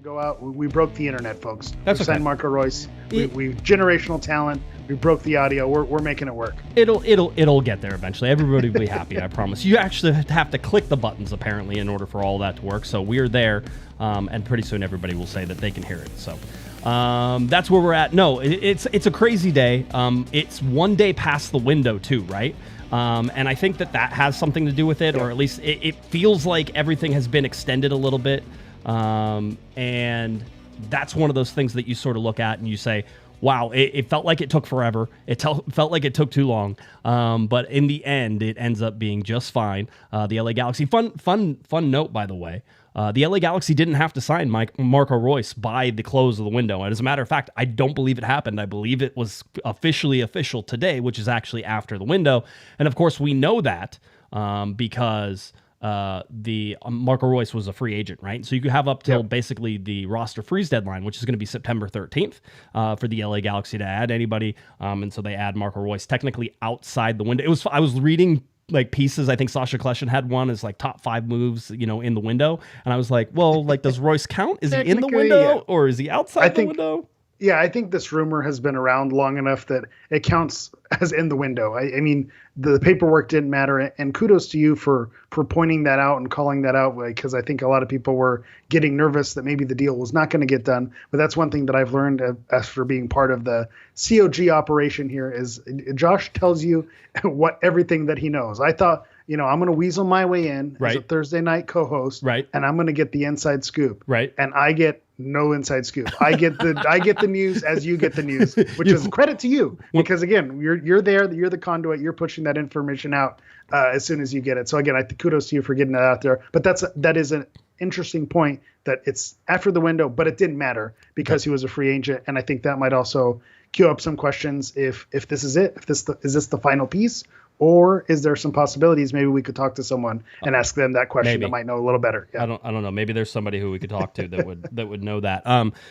to go out. We broke the internet, folks. That's we okay. signed Marco Reus. We generational talent. We broke the audio. We're making it work. It'll get there eventually. Everybody will be happy, I promise. You actually have to click the buttons apparently in order for all that to work. So we're there, and pretty soon everybody will say that they can hear it. So that's where we're at. No, it's a crazy day. It's one day past the window too, right? And I think that has something to do with it, or at least it feels like everything has been extended a little bit. And that's one of those things that you sort of look at and you say, wow, it felt like it took forever. It felt like it took too long. But in the end, it ends up being just fine. The LA Galaxy, fun note, by the way. The LA Galaxy didn't have to sign Marco Reus by the close of the window. And as a matter of fact, I don't believe it happened. I believe it was official today, which is actually after the window. And of course, we know that because the Marco Reus was a free agent, right? So you could have up till basically the roster freeze deadline, which is going to be September 13th for the LA Galaxy to add anybody. And so they add Marco Reus technically outside the window. I was reading like pieces. I think Sasha Kleshin had one as like top 5 moves, in the window. And I was like, well, like, does Reus count? Is he in the window or is he outside the window? Yeah, I think this rumor has been around long enough that it counts as in the window. I mean, the paperwork didn't matter, and kudos to you for pointing that out and calling that out, because I think a lot of people were getting nervous that maybe the deal was not going to get done. But that's one thing that I've learned after being part of the COG operation here is Josh tells you everything that he knows. I thought, I'm going to weasel my way in as a Thursday night co-host, and I'm going to get the inside scoop, and I get no inside scoop. I get the news as you get the news, which is credit to you, because again, you're there, you're the conduit, you're pushing that information out as soon as you get it. So again, I think kudos to you for getting that out there. But that is an interesting point, that it's after the window, but it didn't matter because he was a free agent, and I think that might also cue up some questions if this is it, is this the final piece. Or is there some possibilities? Maybe we could talk to someone and ask them that question that might know a little better. Yeah. I don't know. Maybe there's somebody who we could talk to that would know that.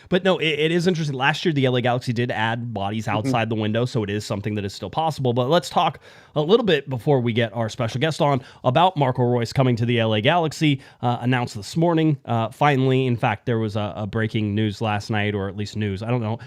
But no, it is interesting. Last year, the LA Galaxy did add bodies outside the window, so it is something that is still possible. But let's talk a little bit before we get our special guest on about Marco Reus coming to the LA Galaxy. Announced this morning. Finally, in fact, there was a breaking news last night, or at least news. I don't know.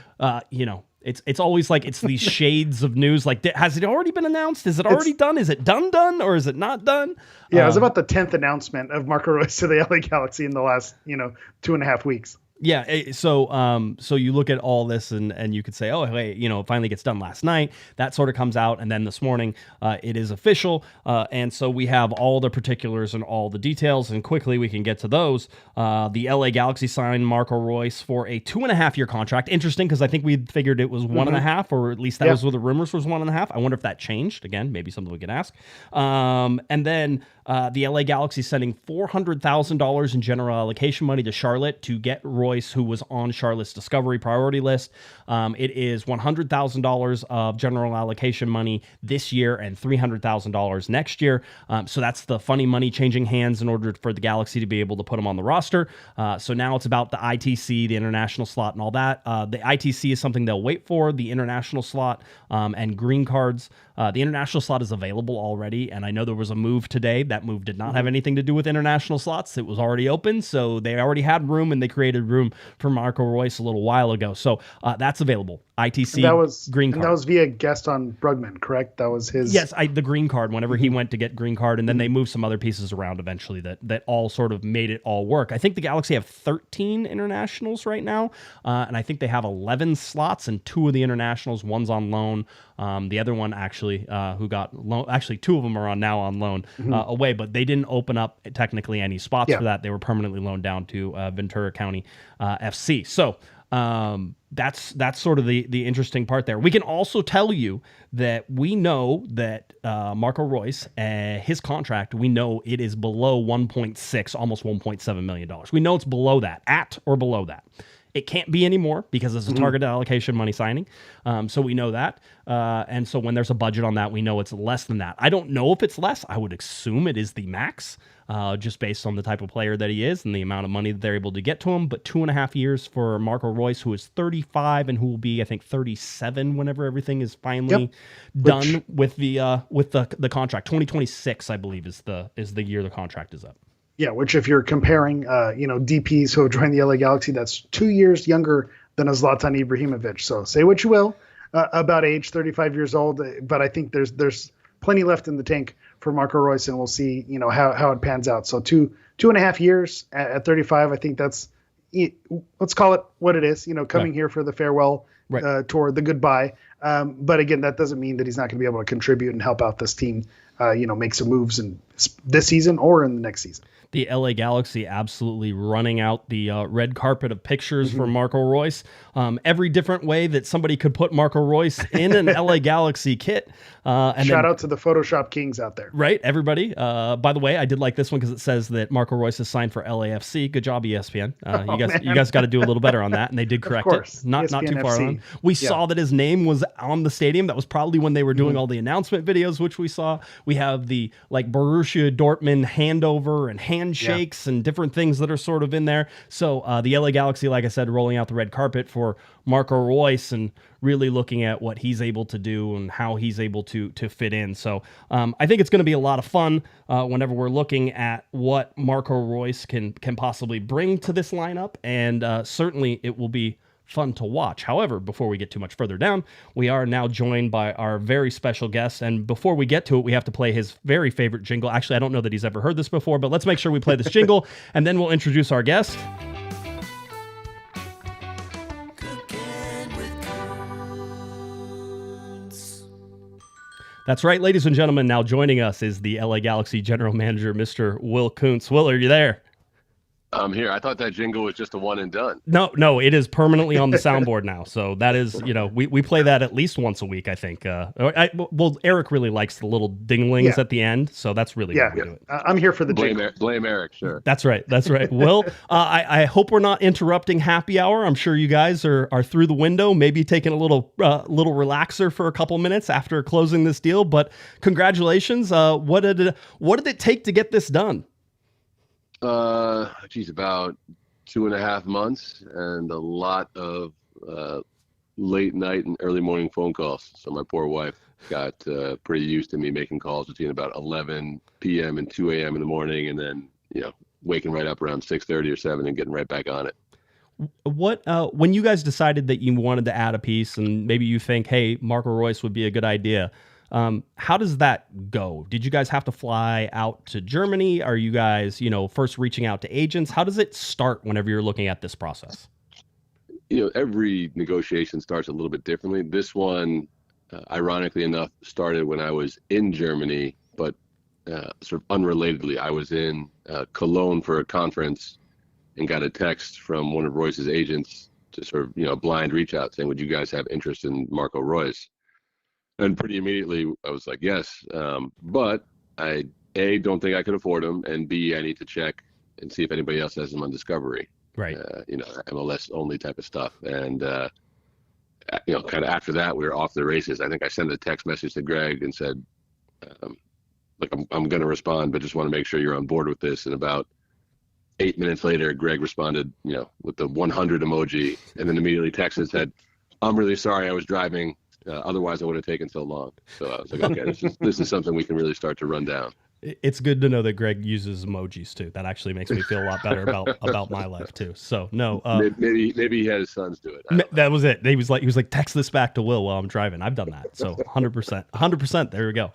It's always like it's these shades of news. Like, has it already been announced? Is it already done? Is it done? Or is it not done? Yeah, it was about the 10th announcement of Marco Reus to the LA Galaxy in the last, 2.5 weeks. Yeah, so you look at all this and you could say, oh, hey, it finally gets done last night. That sort of comes out, and then this morning it is official. And so we have all the particulars and all the details, and quickly we can get to those. The LA Galaxy signed Marco Reus for a 2.5-year contract. Interesting, because I think we figured it was 1.5, or at least that was what the rumors was 1.5. I wonder if that changed. Again, maybe something we could ask. And then the LA Galaxy sending $400,000 in general allocation money to Charlotte to get Reus, who was on Charlotte's Discovery priority list. It is $100,000 of general allocation money this year and $300,000 next year. So that's the funny money changing hands in order for the Galaxy to be able to put him on the roster. So now it's about the ITC, the international slot, and all that. The ITC is something they'll wait for. The international slot and green cards. The international slot is available already, and I know there was a move today. That move did not have anything to do with international slots. It was already open, so they already had room, and they created room for Marco Reus a little while ago. So that's available. ITC green card. And that was via guest on Brugman, correct? That was his... Yes, the green card, whenever he went to get green card, and then they moved some other pieces around eventually that all sort of made it all work. I think the Galaxy have 13 internationals right now, and I think they have 11 slots, and 2 of the internationals, one's on loan. The other one actually, who got loan, actually 2 of them are now on loan away, but they didn't open up technically any spots for that. They were permanently loaned down to Ventura County FC. So that's sort of the interesting part there. We can also tell you that we know that Marco Reus, his contract, we know it is below 1.6, almost $1.7 million. We know it's below that, at or below that. It can't be anymore because it's a target allocation money signing. So we know that. And so when there's a budget on that, we know it's less than that. I don't know if it's less. I would assume it is the max, just based on the type of player that he is and the amount of money that they're able to get to him. But 2.5 years for Marco Reus, who is 35 and who will be, I think, 37 whenever everything is finally done with the contract. 2026, I believe, is the year the contract is up. Yeah, which if you're comparing, DPs who have joined the LA Galaxy, that's 2 years younger than a Zlatan Ibrahimovic. So say what you will about age, 35 years old, but I think there's plenty left in the tank for Marco Reus, and we'll see, how it pans out. So 2.5 years at 35, I think that's, let's call it what it is, coming here for the farewell tour, the goodbye. But again, that doesn't mean that he's not going to be able to contribute and help out this team, make some moves in this season or in the next season. The LA Galaxy absolutely running out the red carpet of pictures for Marco Reus. Every different way that somebody could put Marco Reus in an LA Galaxy kit. And Shout out to the Photoshop kings out there. Right, everybody. By the way, I did like this one because it says that Marco Reus is signed for LAFC. Good job, ESPN. You guys got to do a little better on that, and they did correct it. Not too far on. We saw that his name was on the stadium. That was probably when they were doing all the announcement videos, which we saw. We have the Borussia Dortmund handover and handshakes and different things that are sort of in there. So the LA Galaxy, like I said, rolling out the red carpet for Marco Reus and really looking at what he's able to do and how he's able to fit in. So I think it's going to be a lot of fun whenever we're looking at what Marco Reus can possibly bring to this lineup, and certainly it will be fun to watch. However, before we get too much further down, we are now joined by our very special guest, and before we get to it, we have to play his very favorite jingle. Actually, I don't know that he's ever heard this before, but let's make sure we play this jingle, and then we'll introduce our guest. That's right, ladies and gentlemen. Now joining us is the LA Galaxy General Manager, Mr. Will Kuntz. Will, are you there? I'm here. I thought that jingle was just a one and done. No, it is permanently on the soundboard now. So that is, we play that at least once a week, I think. Eric really likes the little dinglings at the end, so that's really what we do it. I'm here for the jingle. Blame Eric, sure. That's right. Will, I hope we're not interrupting happy hour. I'm sure you guys are through the window, maybe taking a little relaxer for a couple minutes after closing this deal. But congratulations. What did it take to get this done? About 2.5 months and a lot of late night and early morning phone calls. So my poor wife got pretty used to me making calls between about 11 p.m. and 2 a.m. in the morning, and then waking right up around 6:30 or 7 and getting right back on it. What when you guys decided that you wanted to add a piece, and maybe you think, hey, Marco Reus would be a good idea, how does that go? Did you guys have to fly out to Germany? Are you guys, first reaching out to agents? How does it start whenever you're looking at this process? Every negotiation starts a little bit differently. This one, ironically enough, started when I was in Germany, but sort of unrelatedly, I was in Cologne for a conference and got a text from one of Reus's agents to sort of, blind reach out saying, would you guys have interest in Marco Reus? And pretty immediately I was like, yes. But I, A, don't think I could afford him. And B, I need to check and see if anybody else has him on Discovery. Right. MLS only type of stuff. And, kind of after that, we were off the races. I think I sent a text message to Greg and said, I'm going to respond, but just want to make sure you're on board with this. And about 8 minutes later, Greg responded, with the 100 emoji, and then immediately texted and said, I'm really sorry, I was driving. Otherwise, I would have taken so long. So I was like, okay, this is something we can really start to run down. It's good to know that Greg uses emojis too. That actually makes me feel a lot better about my life too. So no, maybe he had his sons do it. That was it. He was like, text this back to Will while I'm driving. I've done that. So 100%. There we go.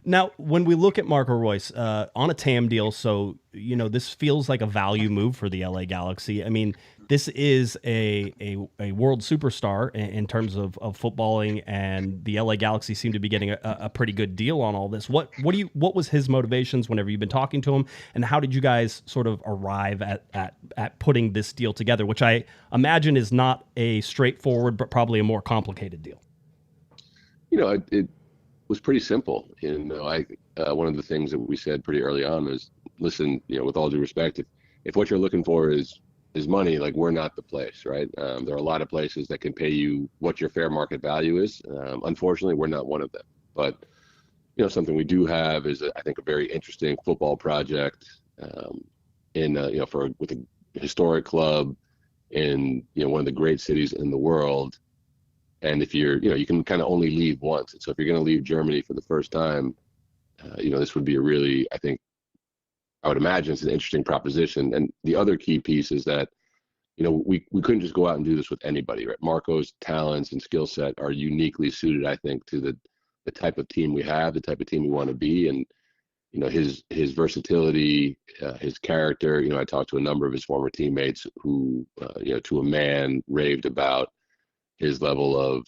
Now, when we look at Marco Reus on a TAM deal, so this feels like a value move for the LA Galaxy. I mean, this is a world superstar in terms of footballing, and the LA Galaxy seem to be getting a pretty good deal on all this. What was his motivations whenever you've been talking to him, and how did you guys sort of arrive at putting this deal together, which I imagine is not a straightforward but probably a more complicated deal? It was pretty simple. One of the things that we said pretty early on was, listen, with all due respect, if what you're looking for is money, like, we're not the place, right? There are a lot of places that can pay you what your fair market value is. Unfortunately, we're not one of them. But something we do have is, I think, a very interesting football project with a historic club in one of the great cities in the world. And if you're, you can kind of only leave once. And so if you're going to leave Germany for the first time, this would be a really, I think, I would imagine it's an interesting proposition. And the other key piece is that, we couldn't just go out and do this with anybody, right? Marco's talents and skill set are uniquely suited, I think, to the type of team we have, the type of team we want to be. And, his versatility, his character, I talked to a number of his former teammates who, to a man raved about his level of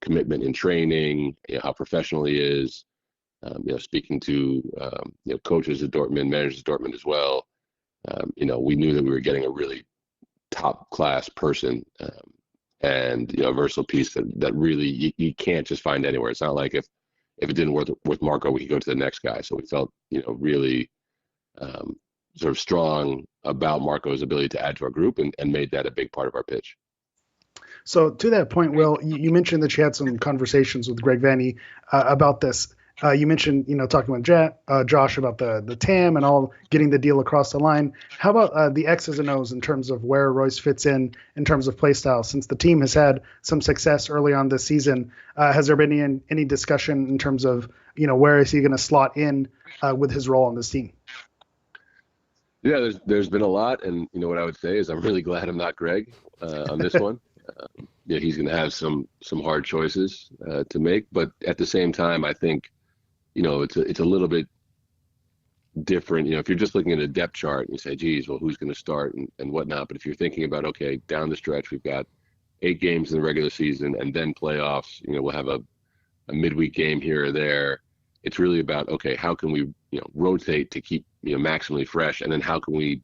commitment in training, how professional he is. Speaking to, coaches at Dortmund, managers at Dortmund as well, we knew that we were getting a really top class person, and, a versatile piece that really you can't just find anywhere. It's not like if it didn't work with Marco, we could go to the next guy. So we felt, really sort of strong about Marco's ability to add to our group and made that a big part of our pitch. So to that point, Will, you mentioned that you had some conversations with Greg Vanney about this. You mentioned, talking with Josh about the TAM and all, getting the deal across the line. How about the X's and O's in terms of where Reus fits in terms of play style? Since the team has had some success early on this season, has there been any discussion in terms of, where is he going to slot in with his role on this team? Yeah, there's been a lot. And, what I would say is I'm really glad I'm not Greg on this one. He's going to have some hard choices to make. But at the same time, I think, it's a little bit different. If you're just looking at a depth chart and you say, geez, well, who's going to start and whatnot. But if you're thinking about, okay, down the stretch, we've got 8 games in the regular season and then playoffs, we'll have a midweek game here or there. It's really about, okay, how can we, rotate to keep, maximally fresh? And then how can we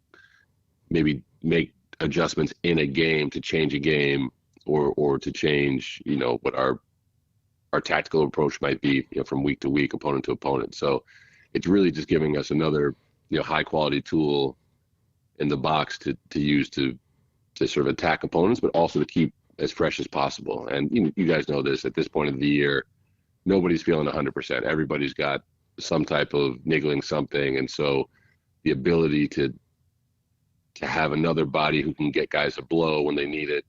maybe make adjustments in a game to change a game or to change, what our tactical approach might be, from week to week, opponent to opponent. So it's really just giving us another, high quality tool in the box to use to sort of attack opponents, but also to keep as fresh as possible. And you guys know this, at this point of the year, nobody's feeling 100%. Everybody's got some type of niggling something. And so the ability to have another body who can get guys a blow when they need it,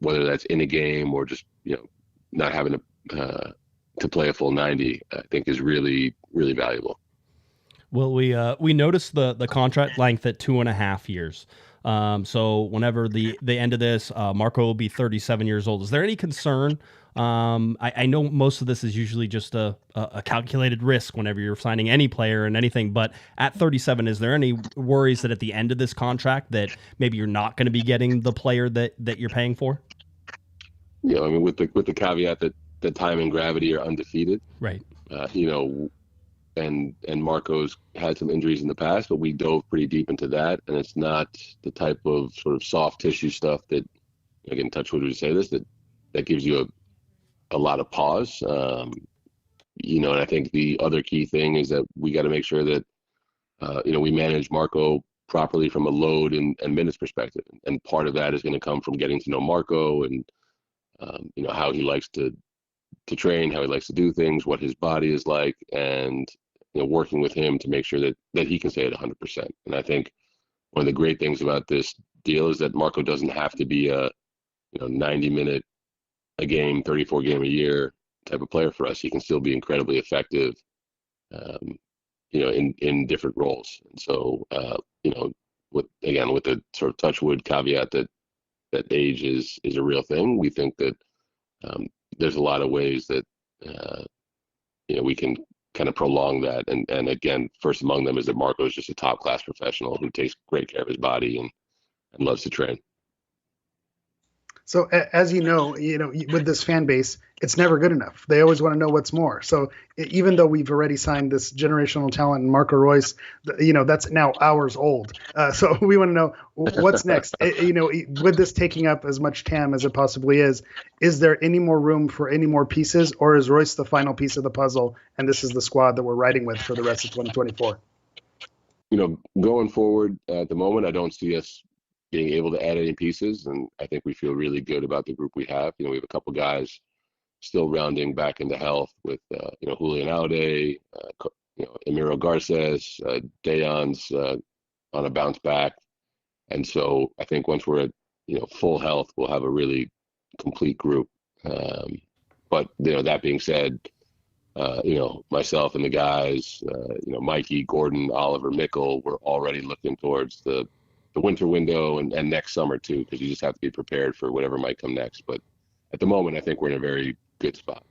whether that's in a game or just, not having to play a full 90, I think is really, really valuable. Well, we noticed the contract length at 2.5 years. So whenever the end of this, Marco will be 37 years old. Is there any concern? I know most of this is usually just a calculated risk whenever you're signing any player and anything, but at 37, is there any worries that at the end of this contract that maybe you're not going to be getting the player that you're paying for? I mean, with the caveat that time and gravity are undefeated, right? And Marco's had some injuries in the past, but we dove pretty deep into that, and it's not the type of sort of soft tissue stuff that, again, touch wood would say this, that gives you a lot of pause. And I think the other key thing is that we got to make sure that we manage Marco properly from a load and minutes perspective, and part of that is going to come from getting to know Marco and how he likes to train, how he likes to do things, what his body is like, and working with him to make sure that he can stay at 100%. And I think one of the great things about this deal is that Marco doesn't have to be a 90-minute a game, 34 game a year type of player for us. He can still be incredibly effective, in different roles. And so, with the sort of touch wood caveat that age is a real thing, we think that there's a lot of ways that we can kind of prolong that. And again, first among them is that Marco is just a top class professional who takes great care of his body and loves to train. So as with this fan base, it's never good enough. They always want to know what's more. So even though we've already signed this generational talent in Marco Reus, that's now hours old. So we want to know what's next. With this taking up as much TAM as it possibly is there any more room for any more pieces, or is Reus the final piece of the puzzle and this is the squad that we're riding with for the rest of 2024? Going forward at the moment, I don't see us being able to add any pieces, and I think we feel really good about the group we have. We have a couple guys still rounding back into health with Julian Araujo, Emiro Garces, Dejan's on a bounce back, and so I think once we're at full health, we'll have a really complete group. But that being said, myself and the guys, Mikey, Gordon, Oliver, Mickle, we're already looking towards the winter window and next summer too, because you just have to be prepared for whatever might come next. But at the moment, I think we're in a very good spot.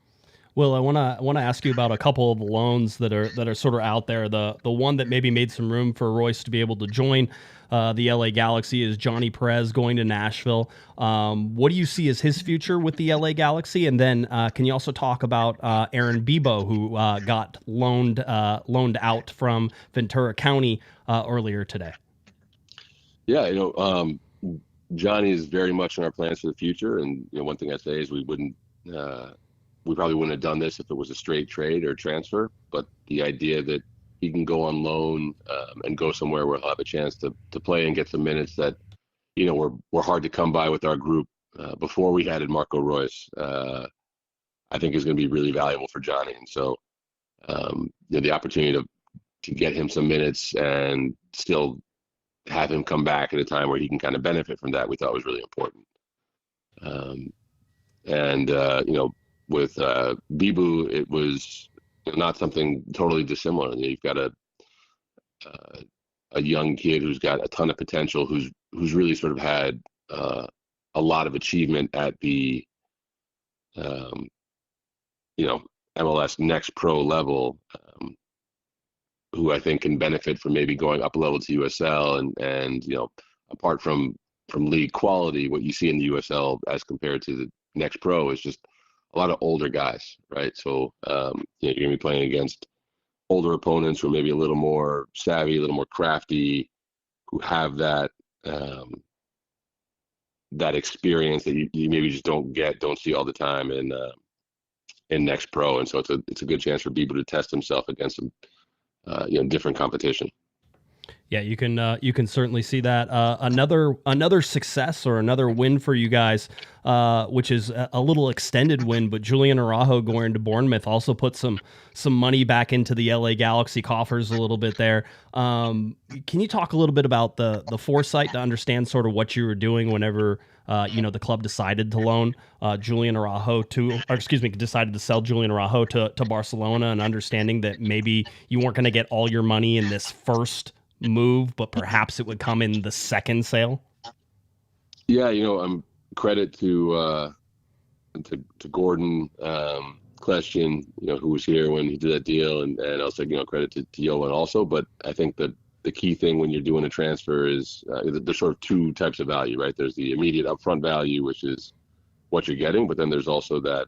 Will, I want to ask you about a couple of the loans that are sort of out there. The one that maybe made some room for Royce to be able to join the LA Galaxy is Johnny Perez going to Nashville. What do you see as his future with the LA Galaxy? And then can you also talk about Aaron Bibout, who got loaned out from Ventura County earlier today? Yeah, Johnny is very much in our plans for the future. And one thing I say is we probably wouldn't have done this if it was a straight trade or transfer, but the idea that he can go on loan and go somewhere where he'll have a chance to play and get some minutes that, were hard to come by with our group before we added Marco Reus, I think is going to be really valuable for Johnny. And so, the opportunity to get him some minutes and still have him come back at a time where he can kind of benefit from that, we thought was really important. With Bibu, it was not something totally dissimilar. You've got a young kid who's got a ton of potential, who's really sort of had a lot of achievement at the MLS Next Pro level, who I think can benefit from maybe going up a level to USL and apart from league quality, what you see in the USL as compared to the Next Pro is just a lot of older guys, right? So, you're going to be playing against older opponents who are maybe a little more savvy, a little more crafty, who have that experience that you maybe just don't see all the time in Next Pro. And so it's a good chance for Bibu to test himself against some different competition. Yeah, you can certainly see that. Another success or another win for you guys, which is a little extended win, but Julian Araujo going to Bournemouth also put some money back into the LA Galaxy coffers a little bit there. Can you talk a little bit about the foresight to understand sort of what you were doing whenever the club decided to loan decided to sell Julian Araujo to Barcelona, and understanding that maybe you weren't going to get all your money in this first move, but perhaps it would come in the second sale? Yeah, credit to Gordon Kleshchin, who was here when he did that deal, and also credit to Yoan also. But I think that the key thing when you're doing a transfer is there's sort of two types of value, right? There's the immediate upfront value, which is what you're getting, but then there's also that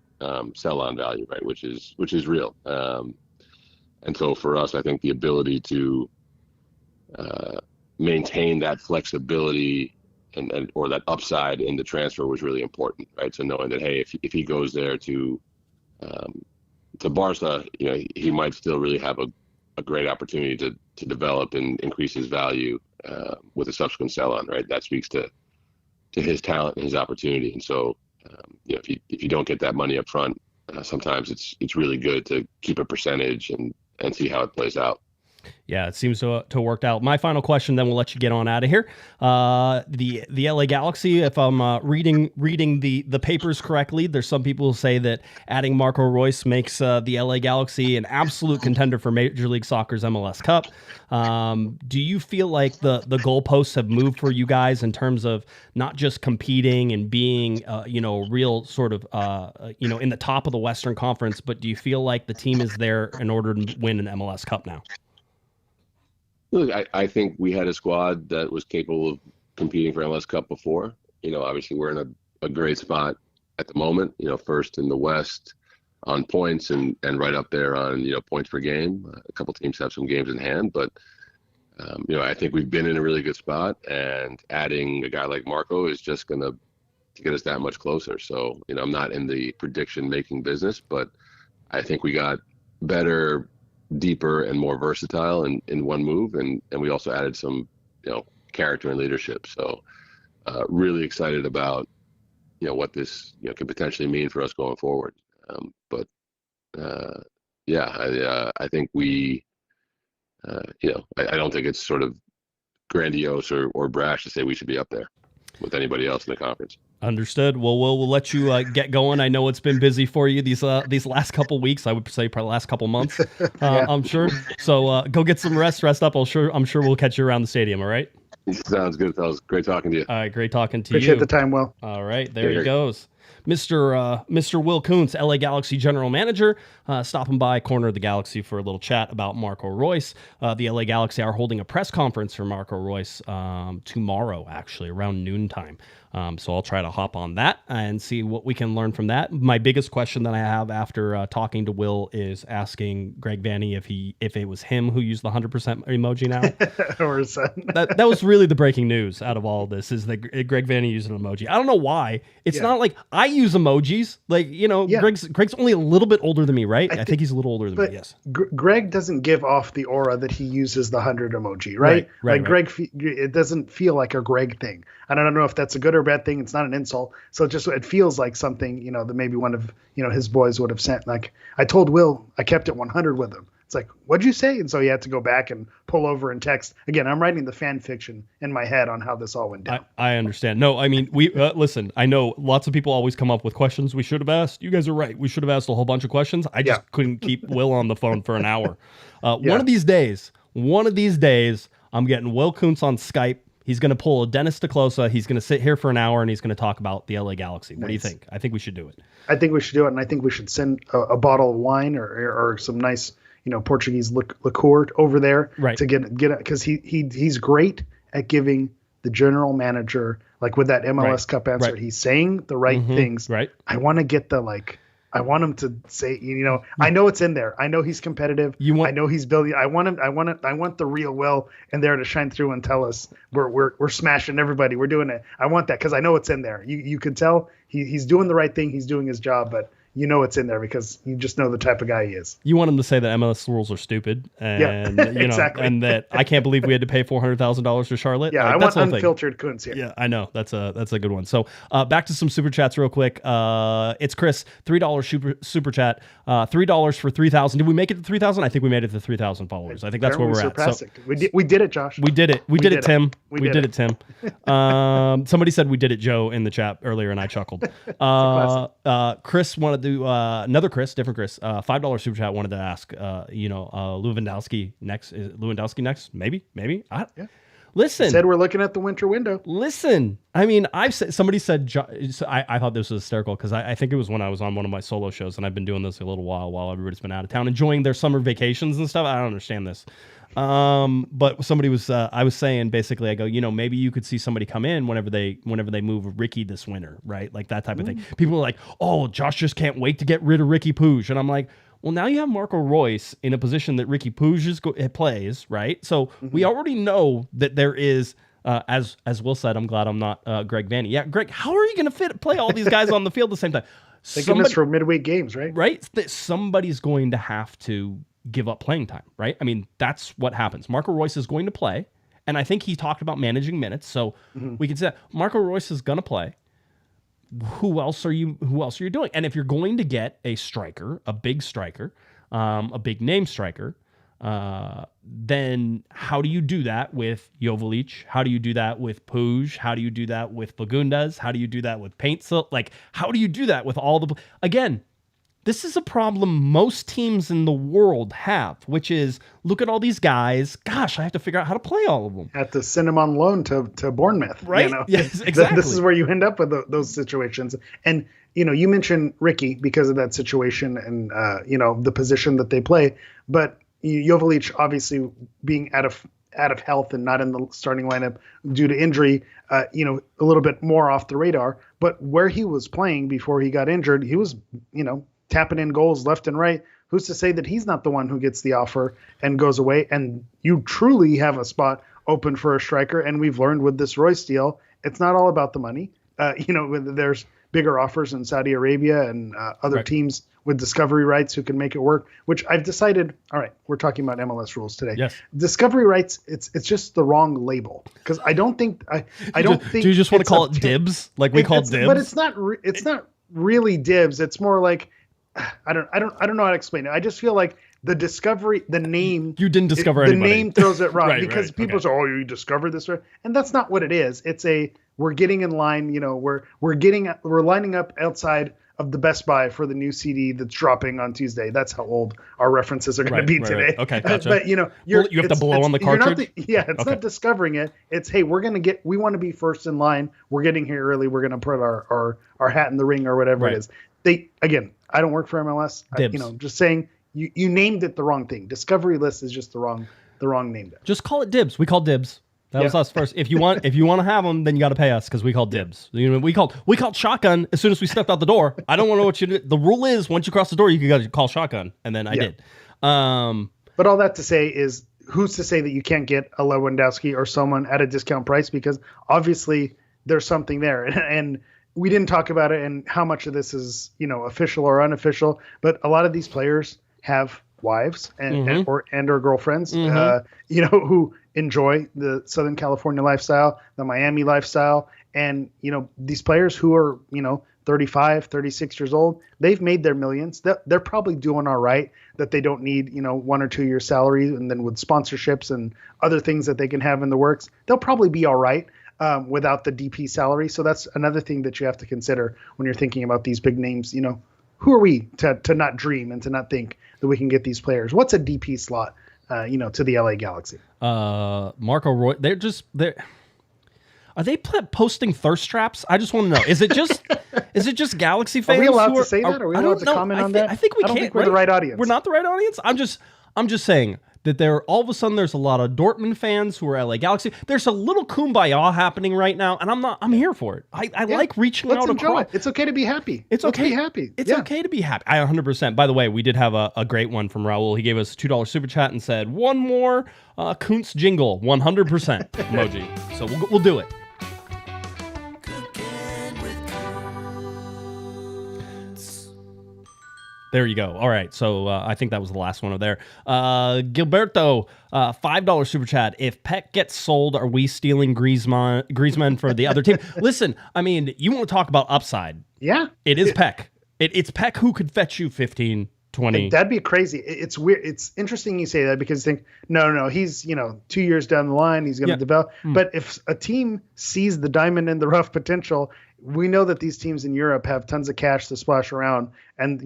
sell-on value, right, which is real. And so for us, I think the ability to maintain that flexibility and or that upside in the transfer was really important, right? So knowing that, hey, if he goes there to Barca, he might still really have a great opportunity to develop and increase his value with a subsequent sell-on, right? That speaks to his talent and his opportunity. And so, if you don't get that money up front, sometimes it's really good to keep a percentage and see how it plays out. Yeah, it seems to worked out. My final question, then we'll let you get on out of here. The LA Galaxy, if I'm reading the papers correctly, there's some people who say that adding Marco Reus makes the LA Galaxy an absolute contender for Major League Soccer's MLS Cup. Do you feel like the goalposts have moved for you guys in terms of not just competing and being real sort of in the top of the Western Conference, but do you feel like the team is there in order to win an MLS Cup now? Look, I think we had a squad that was capable of competing for MLS Cup before. Obviously we're in a great spot at the moment, first in the West on points and right up there on, points per game. A couple teams have some games in hand, but, I think we've been in a really good spot, and adding a guy like Marco is just going to get us that much closer. So, I'm not in the prediction making business, but I think we got better, deeper, and more versatile in one move, and we also added some character and leadership. So really excited about what this could potentially mean for us going forward. I think we I don't think it's sort of grandiose or brash to say we should be up there. with anybody else in the conference. Understood. Well, we'll let you get going. I know it's been busy for you these last couple weeks. I would say probably last couple months. I'm sure. So go get some rest up. I'm sure we'll catch you around the stadium. All right. Sounds good, fellas. Great talking to you. All right, great talking to Appreciate you. the time, Will. All right, there he goes. Mr. Will Kuntz, LA Galaxy general manager, stopping by Corner of the Galaxy for a little chat about Marco Reus. The LA Galaxy are holding a press conference for Marco Reus tomorrow, actually, around noontime. So I'll try to hop on that and see what we can learn from that. My biggest question that I have after talking to Will is asking Greg Vanney if it was him who used the 100% emoji now. Or his son. that was really the breaking news out of all of this, is that Greg Vanney used an emoji. I don't know why. It's not like I use emojis. Like, Greg's only a little bit older than me, right? I think he's a little older than me, yes. Greg doesn't give off the aura that he uses the 100 emoji, right? Like Greg, it doesn't feel like a Greg thing. I don't know if that's a good or bad thing. It's not an insult. So it feels like something, that maybe one of, his boys would have sent. Like, I told Will, I kept it 100 with him. It's like, what'd you say? And so he had to go back and pull over and text. Again, I'm writing the fan fiction in my head on how this all went down. I understand. No, I mean, we listen, I know lots of people always come up with questions we should have asked. You guys are right. We should have asked a whole bunch of questions. I just couldn't keep Will on the phone for an hour. One of these days, I'm getting Will Kuntz on Skype. He's going to pull a Dennis DeClosa. He's going to sit here for an hour, and he's going to talk about the LA Galaxy. What do you think? I think we should do it. I think we should do it, and I think we should send a bottle of wine or some nice, Portuguese liqueur over there to get it, because he's great at giving the general manager, like with that MLS Cup answer, he's saying the right things. Right. I want to get I want him to say, I know it's in there. I know he's competitive. I know he's building. I want the real Will in there to shine through and tell us we're smashing everybody. We're doing it. I want that because I know it's in there. You can tell he's doing the right thing. He's doing his job, but it's in there because you just know the type of guy he is. You want him to say that MLS rules are stupid, and exactly. And that I can't believe we had to pay $400,000 to Charlotte. Yeah, I want unfiltered Kuntz here. Yeah, I know that's a good one. So back to some super chats real quick. It's Chris, $3 super chat, $3 for 3,000. Did we make it to 3,000? I think we made it to 3,000 followers. I think that's where we're at. So we did it, Josh. We did it. We did it, Tim. We did it, Tim. Somebody said we did it, Joe, in the chat earlier, and I chuckled. Chris wanted to. Another Chris, different Chris, $5 super chat wanted to ask, Lewandowski next. Is Lewandowski next? Maybe. Listen, said we're looking at the winter window. Listen, I mean, somebody said, I thought this was hysterical because I think it was when I was on one of my solo shows, and I've been doing this a little while everybody's been out of town, enjoying their summer vacations and stuff. I don't understand this. But somebody was, I was saying basically, I go, maybe you could see somebody come in whenever they move Ricky this winter, right? Like that type of thing. People are like, oh, Josh just can't wait to get rid of Ricky Puig. And I'm like, well, now you have Marco Reus in a position that Ricky Puig plays, right? So we already know that there is, as Will said, I'm glad I'm not Greg Vanney. Yeah, Greg, how are you going to play all these guys on the field at the same time? Thinking this for midweek games, right? Right? Somebody's going to have to give up playing time, right? I mean, that's what happens. Marco Reus is going to play, and I think he talked about managing minutes, so we can say Marco Reus is going to play. Who else are you doing? And if you're going to get a striker, a big striker, a big name striker, then how do you do that with Joveljic? How do you do that with Puig? How do you do that with Fagundes? How do you do that with Paintsil? Like, how do you do that with all the... Again, this is a problem most teams in the world have, which is, look at all these guys. Gosh, I have to figure out how to play all of them. Have to send them on loan to Bournemouth. Right? Yes, exactly. This is where you end up with those situations. And, you mentioned Ricky because of that situation and, the position that they play. But Joveljic, obviously, being out of health and not in the starting lineup due to injury, a little bit more off the radar. But where he was playing before he got injured, he was, tapping in goals left and right. Who's to say that he's not the one who gets the offer and goes away? And you truly have a spot open for a striker. And we've learned with this Reus deal, it's not all about the money. There's bigger offers in Saudi Arabia and other teams with discovery rights who can make it work, which I've decided, all right, we're talking about MLS rules today. Yes. Discovery rights, it's just the wrong label. Because I don't think do you just want to call it dibs? Like we call dibs? But it's not really dibs. It's more like, I don't know how to explain it. I just feel like the discovery, the name. You didn't discover the anybody. name throws it wrong Right, because right, people say, "Oh, you discovered this," and that's not what it is. It's we're getting in line. We're lining up outside of the Best Buy for the new CD that's dropping on Tuesday. That's how old our references are going to be today. Right. Okay, gotcha. But you have to blow on the cartridge. It's not discovering it. It's, hey, we want to be first in line. We're getting here early. We're going to put our hat in the ring or whatever it is. I don't work for MLS. Just saying you named it the wrong thing. Discovery List is just the wrong name. Just call it dibs. We call dibs. That was us first. If you want to have them, then you got to pay us because we call dibs. We called shotgun as soon as we stepped out the door. I don't want to know what you did. The rule is once you cross the door, you got to call shotgun, and then I did. But all that to say is, who's to say that you can't get a Lewandowski or someone at a discount price? Because obviously there's something there, and we didn't talk about it and how much of this is official or unofficial. But a lot of these players have wives and or girlfriends, who enjoy the Southern California lifestyle, the Miami lifestyle. And, these players who are, 35, 36 years old, they've made their millions. They're probably doing all right, that they don't need, 1 or 2 years salary. And then with sponsorships and other things that they can have in the works, they'll probably be all right without the DP salary. So that's another thing that you have to consider when you're thinking about these big names. Who are we to not dream and to not think that we can get these players? What's a DP slot, to the LA Galaxy? Marco Reus, are they posting thirst traps? I just want to know. Is it just Galaxy fans? Are we allowed to say that? Are we allowed to comment on that? I think we can't. I don't think we're the right audience. We're not the right audience. I'm just saying that all of a sudden there's a lot of Dortmund fans who are LA Galaxy. There's a little kumbaya happening right now, and I'm here for it. I like reaching out. Let's enjoy it. It's okay to be happy. It's okay to be happy. It's okay to be happy. I 100%. By the way, we did have a great one from Raul. He gave us $2 super chat and said, one more Kuntz jingle, 100% emoji. So we'll do it. There you go. All right. So I think that was the last one over there. Gilberto, $5 super chat. If Peck gets sold, are we stealing Griezmann for the other team? Listen, I mean, you want to talk about upside. Yeah. It is Peck. It's Peck who could fetch you 15, 20. That'd be crazy. It's weird. It's interesting you say that because you think, no, he's, 2 years down the line, he's going to develop. But if a team sees the diamond in the rough potential, we know that these teams in Europe have tons of cash to splash around, and,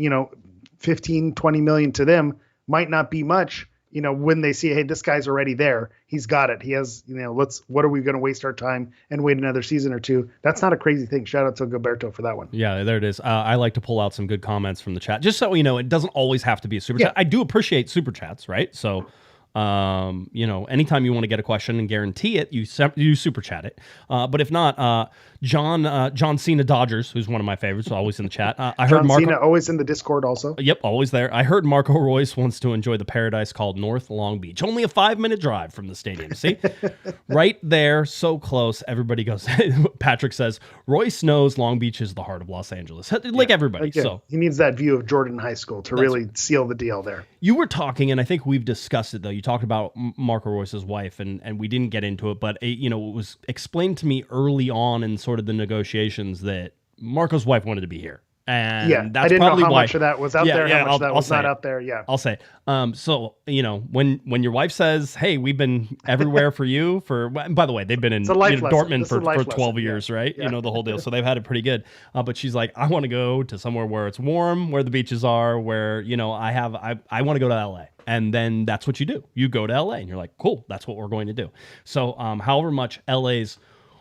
15, 20 million to them might not be much, when they see, hey, this guy's already there. He's got it. He has, what are we going to waste our time and wait another season or two? That's not a crazy thing. Shout out to Gilberto for that one. Yeah, there it is. I like to pull out some good comments from the chat, just so it doesn't always have to be a super chat. I do appreciate super chats, right? So, anytime you want to get a question and guarantee it, you super chat it. But if not, John Cena Dodgers, who's one of my favorites, always in the chat. I heard Marco Cena always in the Discord also. Yep, always there. I heard Marco Reus wants to enjoy the paradise called North Long Beach. Only a 5-minute drive from the stadium. See, right there, so close. Everybody goes. Patrick says Reus knows Long Beach is the heart of Los Angeles, like everybody. Again, so he needs that view of Jordan High School to really seal the deal there. You were talking, and I think we've discussed it though. You talked about Marco Reus's wife, and we didn't get into it, but it was explained to me early on in sort of the negotiations that Marco's wife wanted to be here. And that's I didn't probably know how why, much of that was out there, how much that was not out there. Yeah, I'll say. So when your wife says, "Hey, we've been everywhere for you," by the way, they've been in Dortmund for 12 years, right? Yeah. The whole deal. So they've had it pretty good. But she's like, I want to go to somewhere where it's warm, where the beaches are, where I want to go to LA. And then that's what you do. You go to LA, and you're like, cool, that's what we're going to do. So, however much LA's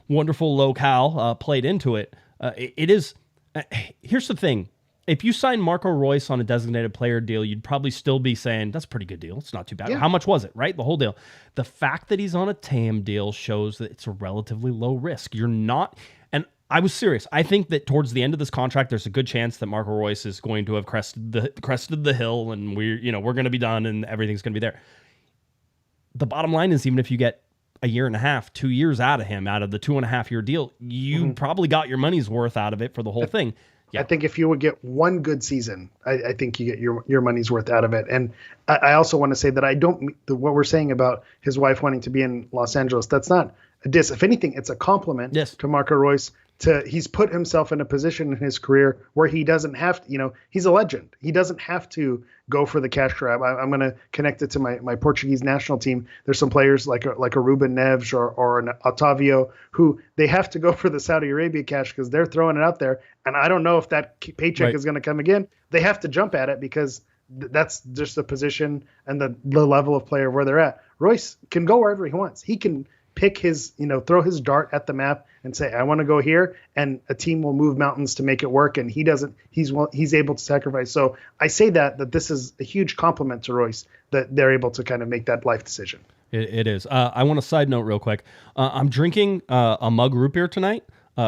wonderful locale played into it, it is. Here's the thing. If you sign Marco Reus on a designated player deal, you'd probably still be saying, that's a pretty good deal. It's not too bad. Yeah. How much was it, right? The whole deal. The fact that he's on a TAM deal shows that it's a relatively low risk. You're not, and I was serious. I think that towards the end of this contract, there's a good chance that Marco Reus is going to have crested the hill, and we're going to be done and everything's going to be there. The bottom line is, even if you get a year and a half, 2 years out of him, out of the 2.5-year deal, you probably got your money's worth out of it for the whole thing. Yeah. I think if you would get one good season, I think you get your money's worth out of it. And I also want to say that what we're saying about his wife wanting to be in Los Angeles, that's not a diss. If anything, it's a compliment to Marco Reus he's put himself in a position in his career where he doesn't have to, he's a legend. He doesn't have to go for the cash grab. I'm going to connect it to my Portuguese national team. There's some players like a Ruben Neves or an Otavio who they have to go for the Saudi Arabia cash because they're throwing it out there. And I don't know if that paycheck is going to come again. They have to jump at it because that's just the position and the level of player where they're at. Reus can go wherever he wants. He can pick his, throw his dart at the map and say, I want to go here, and a team will move mountains to make it work. And he's able to sacrifice. So I say that this is a huge compliment to Reus that they're able to kind of make that life decision. It is. I want a side note real quick. I'm drinking a mug root beer tonight.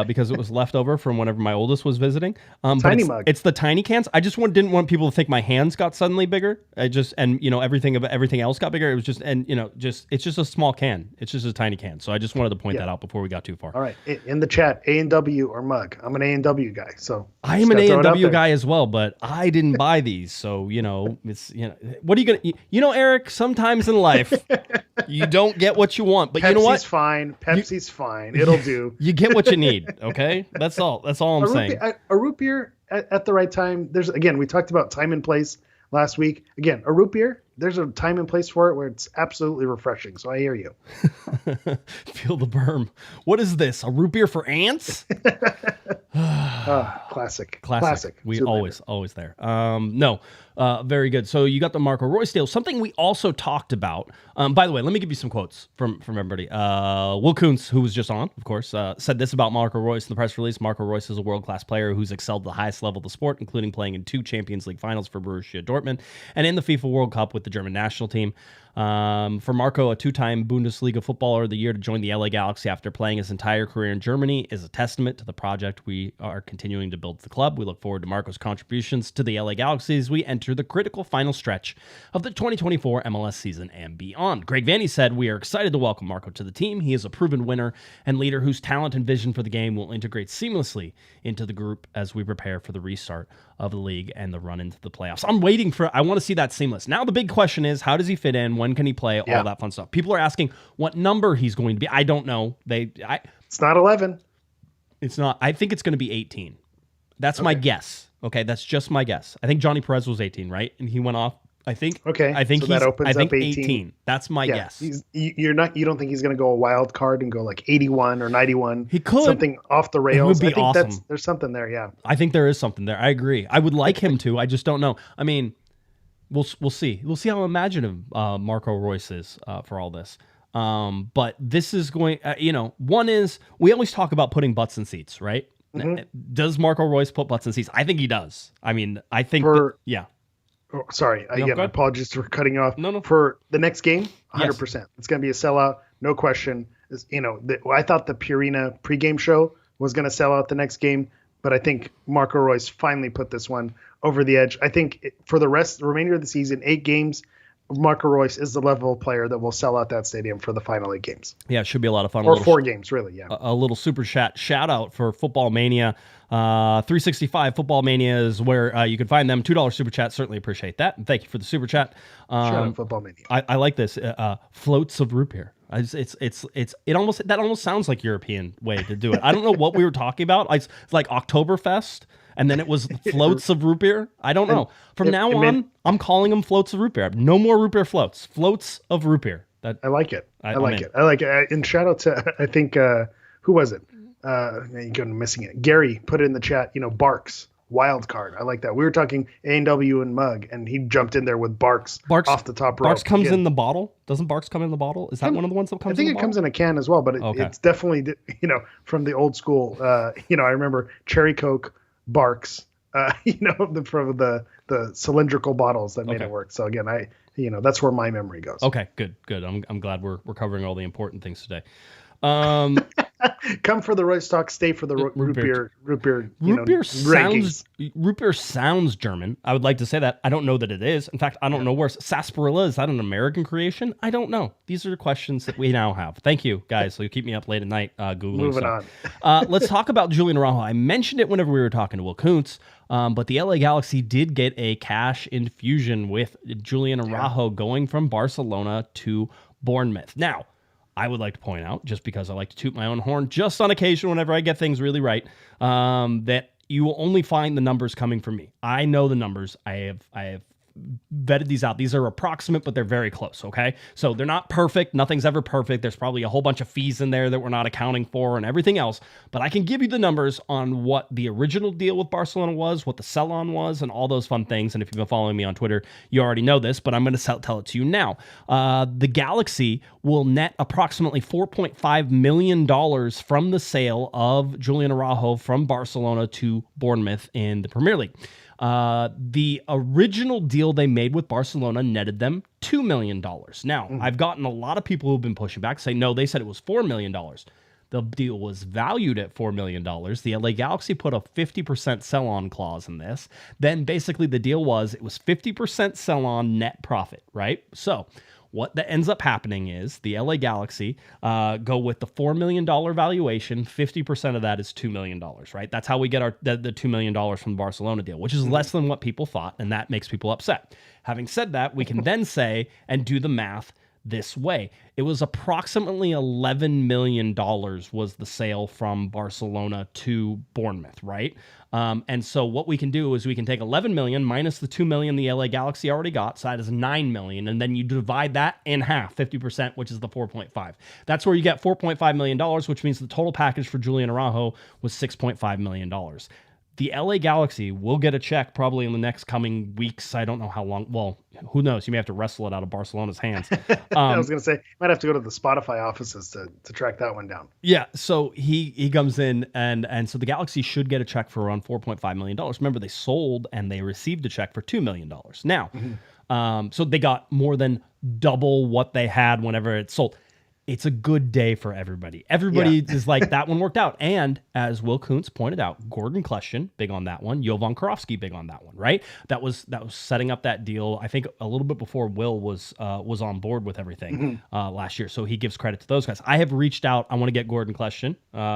Because it was left over from whenever my oldest was visiting. Tiny mug. It's the tiny cans. I just didn't want people to think my hands got suddenly bigger. Everything else got bigger. It was it's just a small can. It's just a tiny can. So I just wanted to point that out before we got too far. All right. In the chat, A&W or mug. I'm an A&W guy. So I am an A&W guy as well, but I didn't buy these. So, it's, what are you going to, Eric, sometimes in life, you don't get what you want, but Pepsi's you know what? Pepsi's fine. It'll do. You get what you need. Okay, that's all I'm saying. A root beer at the right time. We talked about time and place last week. Again, a root beer, there's a time and place for it where it's absolutely refreshing. So I hear you. Feel the berm. What is this? A root beer for ants? Classic. We Super always there. Very good. So you got the Marco Reus deal. Something we also talked about. By the way, let me give you some quotes from everybody. Will Kuntz, who was just on, of course, said this about Marco Reus in the press release. Marco Reus is a world-class player who's excelled at the highest level of the sport, including playing in 2 Champions League finals for Borussia Dortmund and in the FIFA World Cup with the German national team. For Marco, a 2-time Bundesliga Footballer of the Year, to join the LA Galaxy after playing his entire career in Germany is a testament to the project we are continuing to build the club. We look forward to Marco's contributions to the LA Galaxy as we enter the critical final stretch of the 2024 MLS season and beyond. Greg Vanney said, we are excited to welcome Marco to the team. He is a proven winner and leader whose talent and vision for the game will integrate seamlessly into the group as we prepare for the restart of the league and the run into the playoffs. I want to see that seamless. Now the big question is, how does he fit in? When can he play? All that fun stuff. People are asking what number he's going to be. I don't know. It's not 11. It's not. I think it's going to be 18. That's my guess. Okay, that's just my guess. I think Johnny Perez was 18, right? And he went off. I think. Okay. I think so that opens up 18. That's my guess. You don't think he's going to go a wild card and go like 81 or 91? He could. Something off the rails. It would be awesome. There's something there. Yeah. I think there is something there. I agree. I would like him to. I just don't know. I mean, we'll see. We'll see how imaginative Marco Reus is for all this. But this is going. One is we always talk about putting butts in seats, right? Mm-hmm. Does Marco Reus put butts in seats? I think he does. I mean, I think. Oh, sorry. Again, apologies for cutting off. No. For the next game, 100%. Yes. It's going to be a sellout, no question. I thought the Purina pregame show was going to sell out the next game, but I think Marco Reus finally put this one over the edge. I think for the remainder of the season, 8 games, Marco Reus is the level of player that will sell out that stadium for the final 8 games. Yeah, it should be a lot of fun. Or 4 games, really, yeah. A little super chat shout out for Football Mania. 365 Football Mania is where you can find them. $2 super chat. Certainly appreciate that. And thank you for the super chat. Shout out Football Mania. I like this. Floats of root beer. It almost sounds like European way to do it. I don't know what we were talking about. It's like Oktoberfest. And then it was floats of root beer. I don't know. From now on, I'm calling them floats of root beer. No more root beer floats. Floats of root beer. I like it. I like it. And shout out to, I think, who was it? You're missing it. Gary put it in the chat, Barks. Wild card. I like that. We were talking A&W and Mug, and he jumped in there with Barks off the top rope. Barks comes in the bottle? Doesn't Barks come in the bottle? Is that one of the ones that comes in the bottle? I think it comes in a can as well, but it's definitely, from the old school. I remember Cherry Coke, Barks, from the cylindrical bottles that made it work. So again, that's where my memory goes. Okay, good. I'm glad we're covering all the important things today. Come for the Reus talk, stay for the root beer. Root beer sounds German. I would like to say that. I don't know that it is. In fact, I don't know where sarsaparilla is. That an American creation? I don't know. These are the questions that we now have. Thank you, guys. So you keep me up late at night googling. Moving on. Let's talk about Julian Araujo. I mentioned it whenever we were talking to Will Kuntz, but the LA Galaxy did get a cash infusion with Julian Araujo going from Barcelona to Bournemouth. Now, I would like to point out, just because I like to toot my own horn just on occasion whenever I get things really right, that you will only find the numbers coming from me. I know the numbers. I have vetted these out. These are approximate, but they're very close, okay? So they're not perfect. Nothing's ever perfect. There's probably a whole bunch of fees in there that we're not accounting for and everything else, but I can give you the numbers on what the original deal with Barcelona was, what the sell-on was, and all those fun things. And if you've been following me on Twitter, you already know this, but I'm going to tell it to you now. The Galaxy will net approximately $4.5 million from the sale of Julian Araujo from Barcelona to Bournemouth in the Premier League. The original deal they made with Barcelona netted them $2 million. Now, I've gotten a lot of people who've been pushing back, saying, no, they said it was $4 million. The deal was valued at $4 million. The LA Galaxy put a 50% sell-on clause in this. Then basically the deal was it was 50% sell-on net profit, right? So what that ends up happening is the LA Galaxy go with the $4 million valuation. 50% of that is $2 million, right? That's how we get the $2 million from the Barcelona deal, which is less than what people thought, and that makes people upset. Having said that, we can then say and do the math this way. It was approximately $11 million was the sale from Barcelona to Bournemouth, right? And so what we can do is we can take 11 million minus the 2 million the LA Galaxy already got, so that is 9 million, and then you divide that in half, 50%, which is the 4.5. That's where you get $4.5 million, which means the total package for Julian Araujo was $6.5 million. The LA Galaxy will get a check probably in the next coming weeks. I don't know how long. Well, who knows? You may have to wrestle it out of Barcelona's hands. I was going to say, might have to go to the Spotify offices to track that one down. Yeah, so he comes in, and so the Galaxy should get a check for around $4.5 million. Remember, they sold and they received a check for $2 million. Now, so they got more than double what they had whenever it sold. It's a good day for everybody. Everybody is like, that one worked out. And as Will Kuntz pointed out, Gordon Kleshton, big on that one. Jovan Karofsky, big on that one, right? That was setting up that deal, I think, a little bit before Will was on board with everything last year. So he gives credit to those guys. I have reached out. I want to get Gordon Kleshton,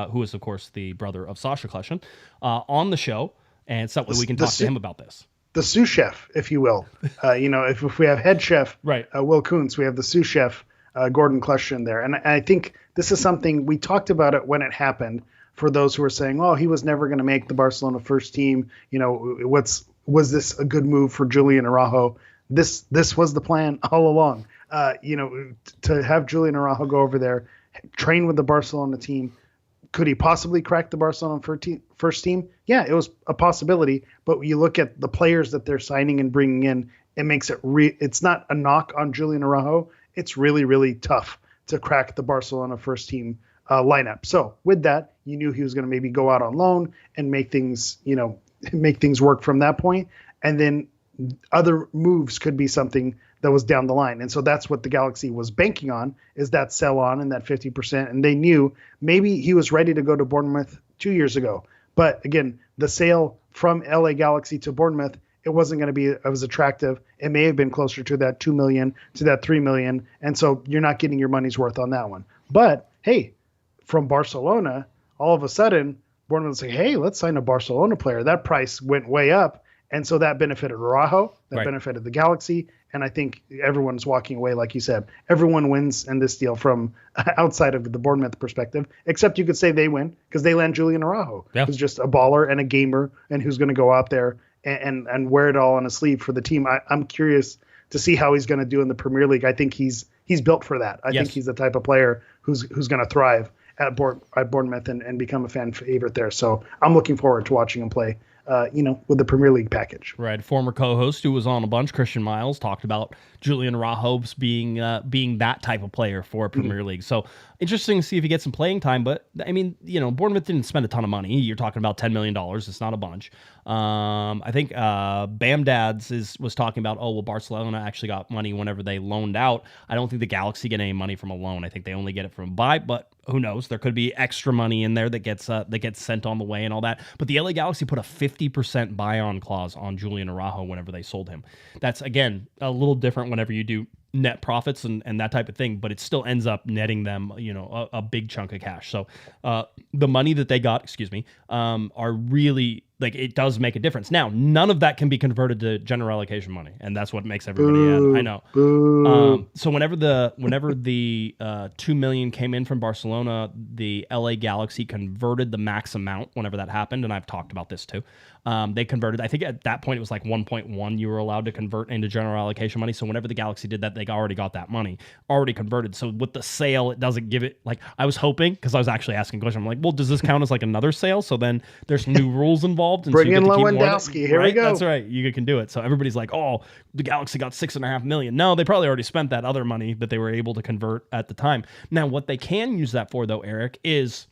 who is, of course, the brother of Sasha Kleshton, on the show. And so we can talk to him about this. The sous chef, if you will. If we have head chef, right. Will Kuntz, we have the sous chef, Gordon Kleshton there. And I think this is something we talked about it when it happened for those who are saying, oh, he was never going to make the Barcelona first team. Was this a good move for Julian Araujo? This was the plan all along. To have Julian Araujo go over there, train with the Barcelona team. Could he possibly crack the Barcelona first team? Yeah, it was a possibility. But when you look at the players that they're signing and bringing in, it makes it it's not a knock on Julian Araujo. It's really, really tough to crack the Barcelona first team lineup. So with that, you knew he was going to maybe go out on loan and make things work from that point. And then other moves could be something that was down the line. And so that's what the Galaxy was banking on, is that sell on and that 50%. And they knew maybe he was ready to go to Bournemouth 2 years ago. But again, the sale from LA Galaxy to Bournemouth, it wasn't going to be as attractive. It may have been closer to that 2 million, to that 3 million. And so you're not getting your money's worth on that one. But hey, from Barcelona, all of a sudden, Bournemouth say, hey, let's sign a Barcelona player. That price went way up. And so that benefited Araujo, that benefited the Galaxy. And I think everyone's walking away, like you said. Everyone wins in this deal from outside of the Bournemouth perspective, except you could say they win because they land Julian Araujo, who's just a baller and a gamer and who's going to go out there and wear it all on his sleeve for the team. I'm curious to see how he's going to do in the Premier League. I think he's built for that. I think he's the type of player who's going to thrive at Bournemouth and become a fan favorite there. So I'm looking forward to watching him play, with the Premier League package. Right. Former co-host who was on a bunch, Christian Miles, talked about Julian Araujo being that type of player for Premier League. So interesting to see if he gets some playing time. But I mean, Bournemouth didn't spend a ton of money. You're talking about $10 million. It's not a bunch. I think Bam Dads was talking about, Barcelona actually got money whenever they loaned out. I don't think the Galaxy get any money from a loan. I think they only get it from a buy, but who knows? There could be extra money in there that gets sent on the way and all that. But the LA Galaxy put a 50% buy-on clause on Julian Araujo whenever they sold him. That's, again, a little different whenever you do net profits and that type of thing, but it still ends up netting them, a big chunk of cash. So the money that they got, are really like it does make a difference. Now, none of that can be converted to general allocation money, and that's what makes everybody mad. I know. So whenever the 2 million came in from Barcelona, the LA Galaxy converted the max amount whenever that happened, and I've talked about this too. They converted, I think at that point it was like 1.1 you were allowed to convert into general allocation money. So whenever the Galaxy did that, they already got that money already converted. So with the sale, it doesn't give it, like I was hoping, because I was actually asking a question. I'm like, well, does this count as like another sale? So then there's new rules involved. And Bring so in Lewandowski. Here we go. That's right. You can do it. So everybody's like, oh, the Galaxy got $6.5 million. No, they probably already spent that other money that they were able to convert at the time. Now, what they can use that for, though, Eric, is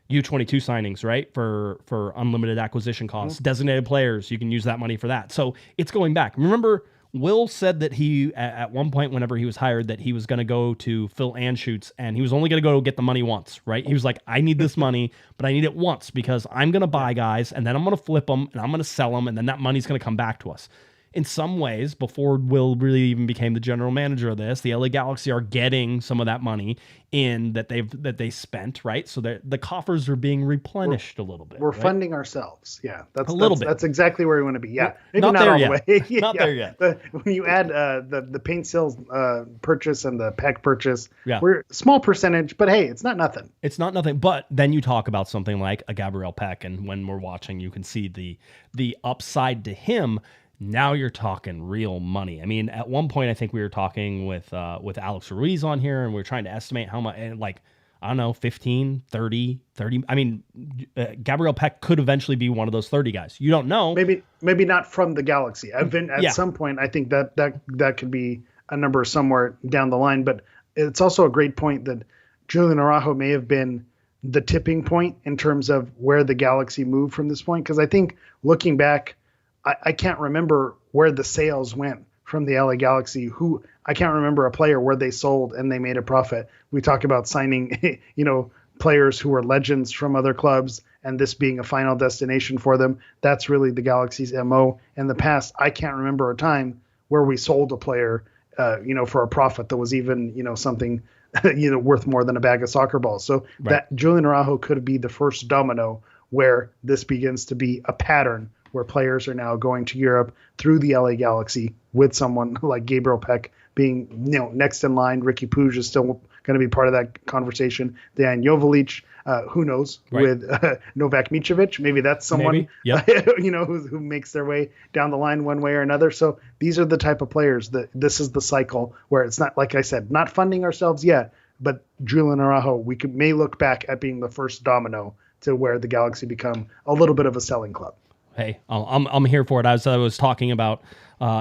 U22 signings, right? For unlimited acquisition costs, designated players. You can use that money for that. So it's going back. Remember, Will said that he, at one point, whenever he was hired, that he was going to go to Phil Anschutz and he was only going to go get the money once, right? He was like, I need this money, but I need it once because I'm going to buy guys and then I'm going to flip them and I'm going to sell them and then that money's going to come back to us. In some ways, before Will really even became the general manager of this, the LA Galaxy are getting some of that money in that they spent, right? So the coffers are being replenished a little bit. We're right? funding ourselves. Yeah, a little bit. That's exactly where we want to be. Yeah, maybe not not there all yet. the way. Not there yet. When you add the paint sales purchase and the pack purchase, yeah. we're a small percentage, but hey, it's not nothing. It's not nothing. But then you talk about something like a Gabriel Peck, and when we're watching, you can see the upside to him. Now you're talking real money. I mean, at one point, I think we were talking with Alex Ruiz on here, and we were trying to estimate how much, and like, I don't know, 15, 30. I mean, Gabriel Peck could eventually be one of those 30 guys. You don't know. Maybe not from the Galaxy. At some point, I think that could be a number somewhere down the line. But it's also a great point that Julian Araujo may have been the tipping point in terms of where the Galaxy moved from this point. Because I think looking back, I can't remember where the sales went from the LA Galaxy. I can't remember a player where they sold and they made a profit. We talk about signing, players who are legends from other clubs and this being a final destination for them. That's really the Galaxy's MO. In the past, I can't remember a time where we sold a player, for a profit that was even, something, worth more than a bag of soccer balls. So that Julian Araujo could be the first domino where this begins to be a pattern where players are now going to Europe through the LA Galaxy with someone like Gabriel Peck being, next in line. Ricky Puig is still going to be part of that conversation. Dejan Jovalic, who knows, with Novak Mitrovic. Maybe that's someone, who makes their way down the line one way or another. So these are the type of players that this is the cycle where it's not, like I said, not funding ourselves yet, but Julian Araujo, may look back at being the first domino to where the Galaxy become a little bit of a selling club. Hey, I'm here for it. As I was talking about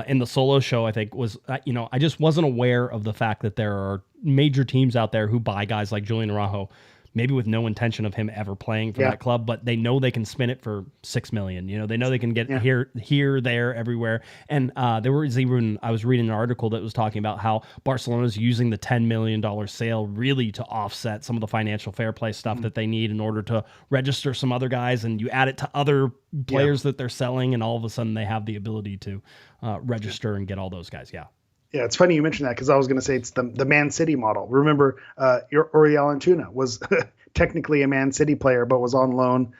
in the solo show, I think was, I just wasn't aware of the fact that there are major teams out there who buy guys like Julian Araujo, maybe with no intention of him ever playing for that club, but they know they can spin it for $6 million. They know they can get here, there, everywhere. And there was even, I was reading an article that was talking about how Barcelona's using the $10 million sale really to offset some of the financial fair play stuff that they need in order to register some other guys. And you add it to other players that they're selling, and all of a sudden they have the ability to register and get all those guys. Yeah. Yeah, it's funny you mentioned that because I was going to say it's the Man City model. Remember, Oriol Antuna was technically a Man City player, but was on loan,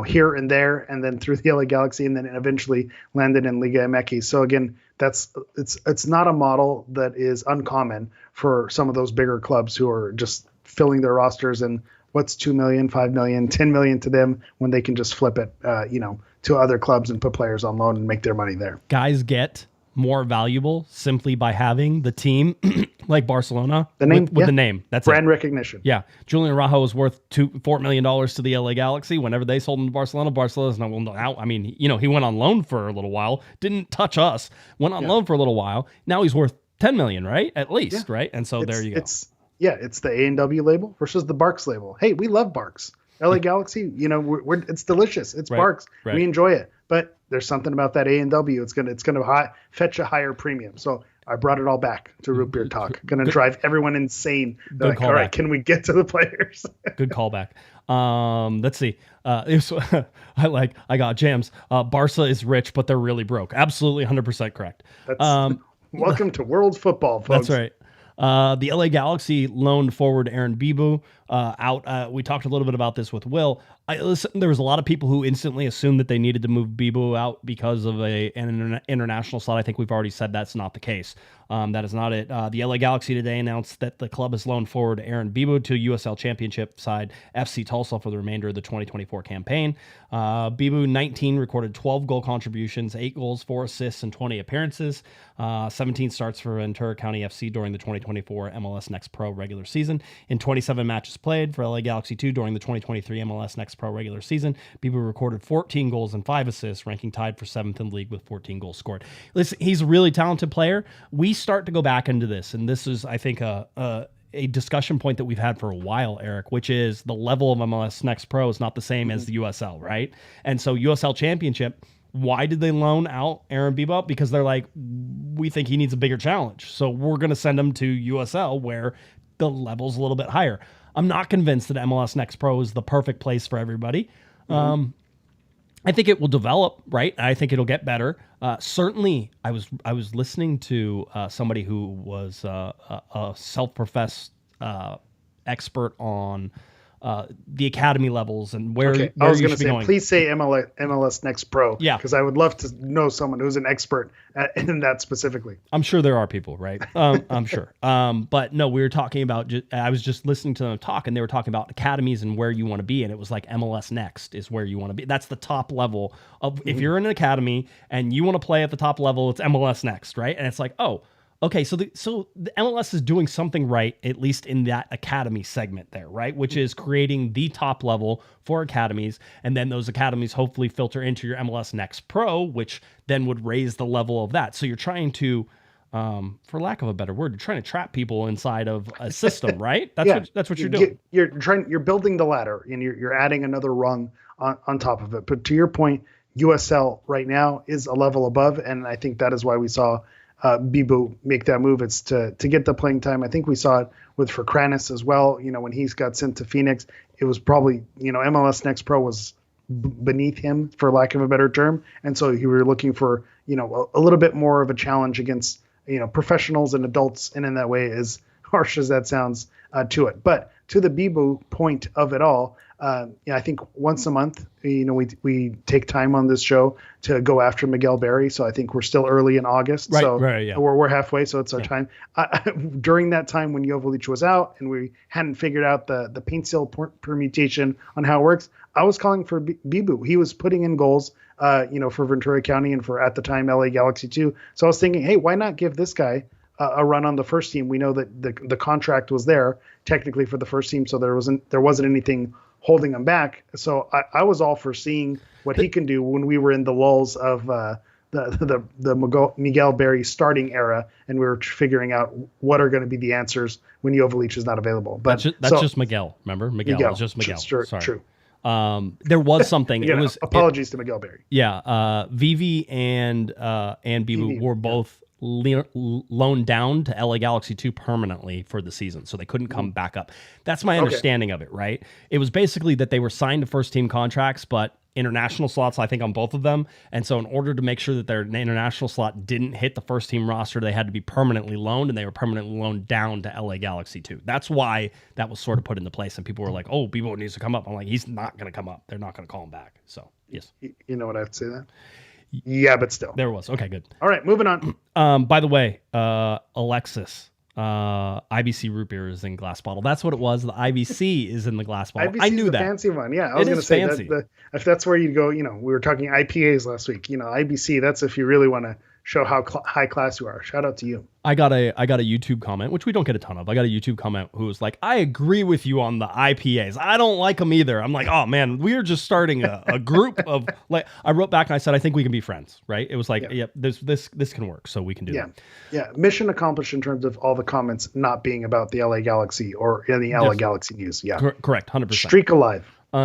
here and there, and then through the LA Galaxy, and then eventually landed in Liga MX. So again, it's not a model that is uncommon for some of those bigger clubs who are just filling their rosters and what's 2 million, 5 million, 10 million to them when they can just flip it, to other clubs and put players on loan and make their money there. Guys get more valuable simply by having the team like Barcelona the name, with the name. That's brand recognition. Yeah. Julian Araujo was worth $4 million to the LA Galaxy. Whenever they sold him to Barcelona's now, I mean, he went on loan for a little while, didn't touch us, went on loan for a little while. Now he's worth 10 million, right? At least, right? And so there you go. It's the A&W label versus the Barks label. Hey, we love Barks. LA Galaxy, it's delicious. It's Barks. We enjoy it. But there's something about that A&W. It's gonna fetch a higher premium. So I brought it all back to Root Beer Talk. Gonna drive everyone insane. Like, all right, can we get to the players? Good callback. Let's see. I got jams. Barca is rich, but they're really broke. Absolutely 100% correct. Welcome to world football, folks. That's right. The LA Galaxy loaned forward Aaron Bibu out. We talked a little bit about this with Will. There was a lot of people who instantly assumed that they needed to move Bibu out because of an international slot. I think we've already said that's not the case. That is not it. The LA Galaxy today announced that the club has loaned forward Aaron Bibu to USL Championship side FC Tulsa for the remainder of the 2024 campaign. Bibu, 19, recorded 12 goal contributions, 8 goals, 4 assists, and 20 appearances. 17 starts for Ventura County FC during the 2024 MLS Next Pro regular season. In 27 matches played for LA Galaxy 2 during the 2023 MLS Next Pro regular season, Bibu recorded 14 goals and 5 assists, ranking tied for 7th in the league with 14 goals scored. Listen, he's a really talented player. We start to go back into this, and this is, I think, a discussion point that we've had for a while, Eric, which is the level of MLS Next Pro is not the same as the USL, right? And so USL Championship, why did they loan out Aaron Bibout? Because they're like, we think he needs a bigger challenge, so we're going to send him to USL where the level's a little bit higher. I'm not convinced that MLS Next Pro is the perfect place for everybody. I think it will develop, right? I think it'll get better. Certainly, I was listening to somebody who was a self-professed expert on the academy levels and where I was you going to should be say, going. please say MLS Next Pro. Yeah. Because I would love to know someone who's an expert in that specifically. I'm sure there are people, right? I'm sure. But no, we were talking about, I was just listening to them talk, and they were talking about academies and where you want to be. And it was like MLS Next is where you want to be. That's the top level of, if you're in an academy and you want to play at the top level, it's MLS Next, right? And it's like, oh, okay, so the MLS is doing something right, at least in that academy segment there, right? Which is creating the top level for academies, and then those academies hopefully filter into your MLS Next Pro, which then would raise the level of that. So you're trying to, for lack of a better word, you're trying to trap people inside of a system, right? That's what you're doing. You're building the ladder, and you're adding another rung on top of it. But to your point, USL right now is a level above, and I think that is why we saw Bibu make that move. It's to get the playing time. I think we saw it with Ferkranis as well. When he's got sent to Phoenix, it was probably, MLS Next Pro was beneath him, for lack of a better term. And so you were looking for, a little bit more of a challenge against, professionals and adults. And in that way, as harsh as that sounds to it. But to the Bibu point of it all, I think once a month, we take time on this show to go after Miguel Berry. So I think we're still early in August. Right, so yeah. we're halfway. So it's our time. During that time when Joveljic was out and we hadn't figured out the paint seal permutation on how it works, I was calling for Bibu. He was putting in goals, for Ventura County and for, at the time, LA Galaxy 2. So I was thinking, hey, why not give this guy a run on the first team? We know that the contract was there technically for the first team, so there wasn't anything holding him back. So I was all for seeing what he can do when we were in the lulls of the Miguel Berry starting era, and we were figuring out what are going to be the answers when Joveljic is not available. But that's just Miguel. Remember, Miguel is just Miguel. Sorry. True. There was something. Apologies to Miguel Berry. Yeah, Vivi and Bibu were both loaned down to LA Galaxy 2 permanently for the season, so they couldn't come back up. That's my understanding of it, right? It was basically that they were signed to first team contracts, but international slots, I think, on both of them. And so in order to make sure that their international slot didn't hit the first team roster, they had to be permanently loaned, and they were permanently loaned down to LA Galaxy 2. That's why that was sort of put into place. And people were like, oh, Bibo needs to come up. I'm like, he's not going to come up. They're not going to call him back. So, yes. You know what I have to say that? Yeah, but still. There was. Okay, good. All right, moving on. By the way, Alexis, IBC root beer is in glass bottle. That's what it was. The IBC is in the glass bottle. IBC I knew that. Fancy one. Yeah, I was going to say that if that's where you go, we were talking IPAs last week. IBC. That's if you really want to show how high class you are. Shout out to you. I got a YouTube comment, which we don't get a ton of. I got a YouTube comment who was like, I agree with you on the IPAs. I don't like them either. I'm like, oh man, we're just starting a group of, like, I wrote back and I said, I think we can be friends, right? It was like, this can work, so we can do that. Yeah, mission accomplished in terms of all the comments not being about the LA Galaxy or any LA Galaxy news. Yeah, correct, 100%. Streak alive. We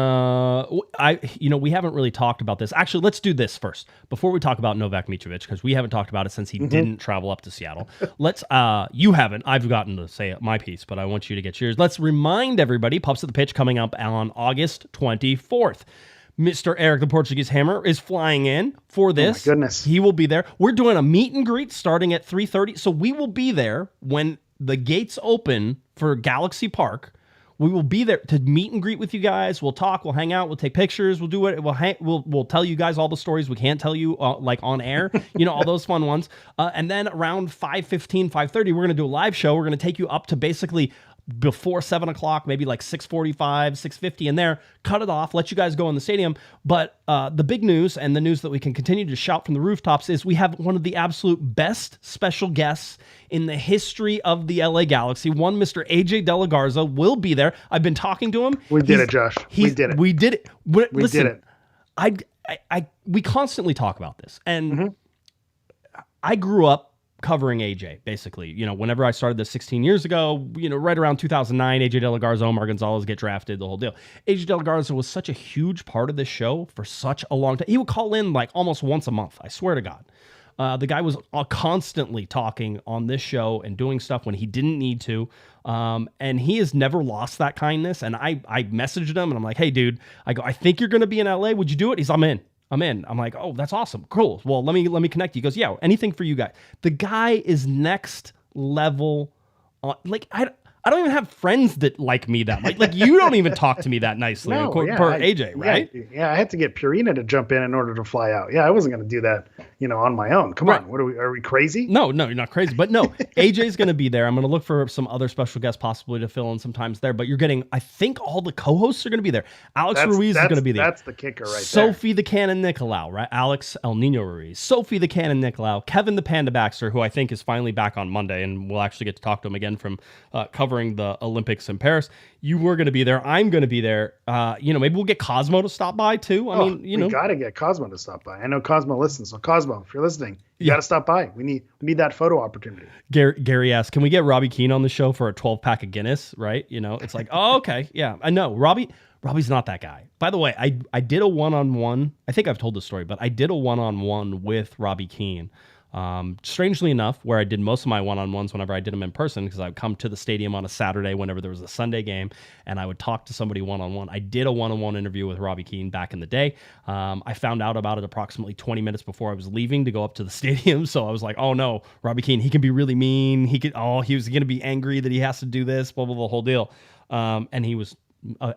haven't really talked about this. Actually, let's do this first before we talk about Novak Mitrovic, because we haven't talked about it since he didn't travel up to Seattle. You haven't. I've gotten to say my piece, but I want you to get yours. Let's remind everybody, Pups at the Pitch coming up on August 24th. Mr. Eric, the Portuguese Hammer, is flying in for this. Oh my goodness. He will be there. We're doing a meet and greet starting at 3:30. So we will be there when the gates open for Galaxy Park. We will be there to meet and greet with you guys. We'll talk, we'll hang out, we'll take pictures, we'll do it. We'll tell you guys all the stories we can't tell you like on air, all those fun ones. And then around 5:15, 5:30, we're going to do a live show. We're going to take you up to basically before 7 o'clock, maybe like 6:45, 6:50 in there, cut it off, let you guys go in the stadium. But the big news, and the news that we can continue to shout from the rooftops, is we have one of the absolute best special guests in the history of the LA Galaxy. One Mr. AJ De La Garza will be there. I've been talking to him. We did it, Josh. We did it. We did it. Listen, did it. We constantly talk about this. And I grew up covering AJ, basically. Whenever I started this 16 years ago, right around 2009, AJ De La Garza, Omar Gonzalez get drafted, the whole deal. AJ De La Garza was such a huge part of this show for such a long time. He would call in like almost once a month, I swear to God. The guy was constantly talking on this show and doing stuff when he didn't need to. And he has never lost that kindness. And I messaged him and I'm like, hey, dude, I think you're going to be in LA. Would you do it? He's, I'm in. I'm like, oh, that's awesome. Cool. Well, let me connect you. He goes, yeah, anything for you guys. The guy is next level. I don't even have friends that like me that much. Like you don't even talk to me that nicely. No, per AJ, right? Yeah, I had to get Purina to jump in order to fly out. Yeah, I wasn't going to do that, on my own. Come on, are we crazy? No, you're not crazy. But no, AJ's going to be there. I'm going to look for some other special guests possibly to fill in sometimes there. But you're getting, I think all the co-hosts are going to be there. Alex Ruiz is going to be there. That's the kicker right there. Sophie the Cannon Nicolau, right? Alex El Nino Ruiz. Sophie the Cannon Nicolau. Kevin the Panda Baxter, who I think is finally back on Monday. And we'll actually get to talk to him again from covering the Olympics in Paris. You were going to be there. I'm going to be there. Maybe we'll get Cosmo to stop by too. We got to get Cosmo to stop by. I know Cosmo listens. So Cosmo, if you're listening, you got to stop by. We need that photo opportunity. Gary asked, can we get Robbie Keane on the show for a 12-pack of Guinness? Right? It's like, oh, okay. Yeah, I know. Robbie's not that guy. By the way, I did a one-on-one. I think I've told this story, but I did a one-on-one with Robbie Keane. Strangely enough, where I did most of my one-on-ones whenever I did them in person, because I would come to the stadium on a Saturday whenever there was a Sunday game, and I would talk to somebody one-on-one. I did a one-on-one interview with Robbie Keane back in the day. I found out about it approximately 20 minutes before I was leaving to go up to the stadium, so I was like, oh no, Robbie Keane, he can be really mean. He was going to be angry that he has to do this, blah, blah, blah, the whole deal. And he was,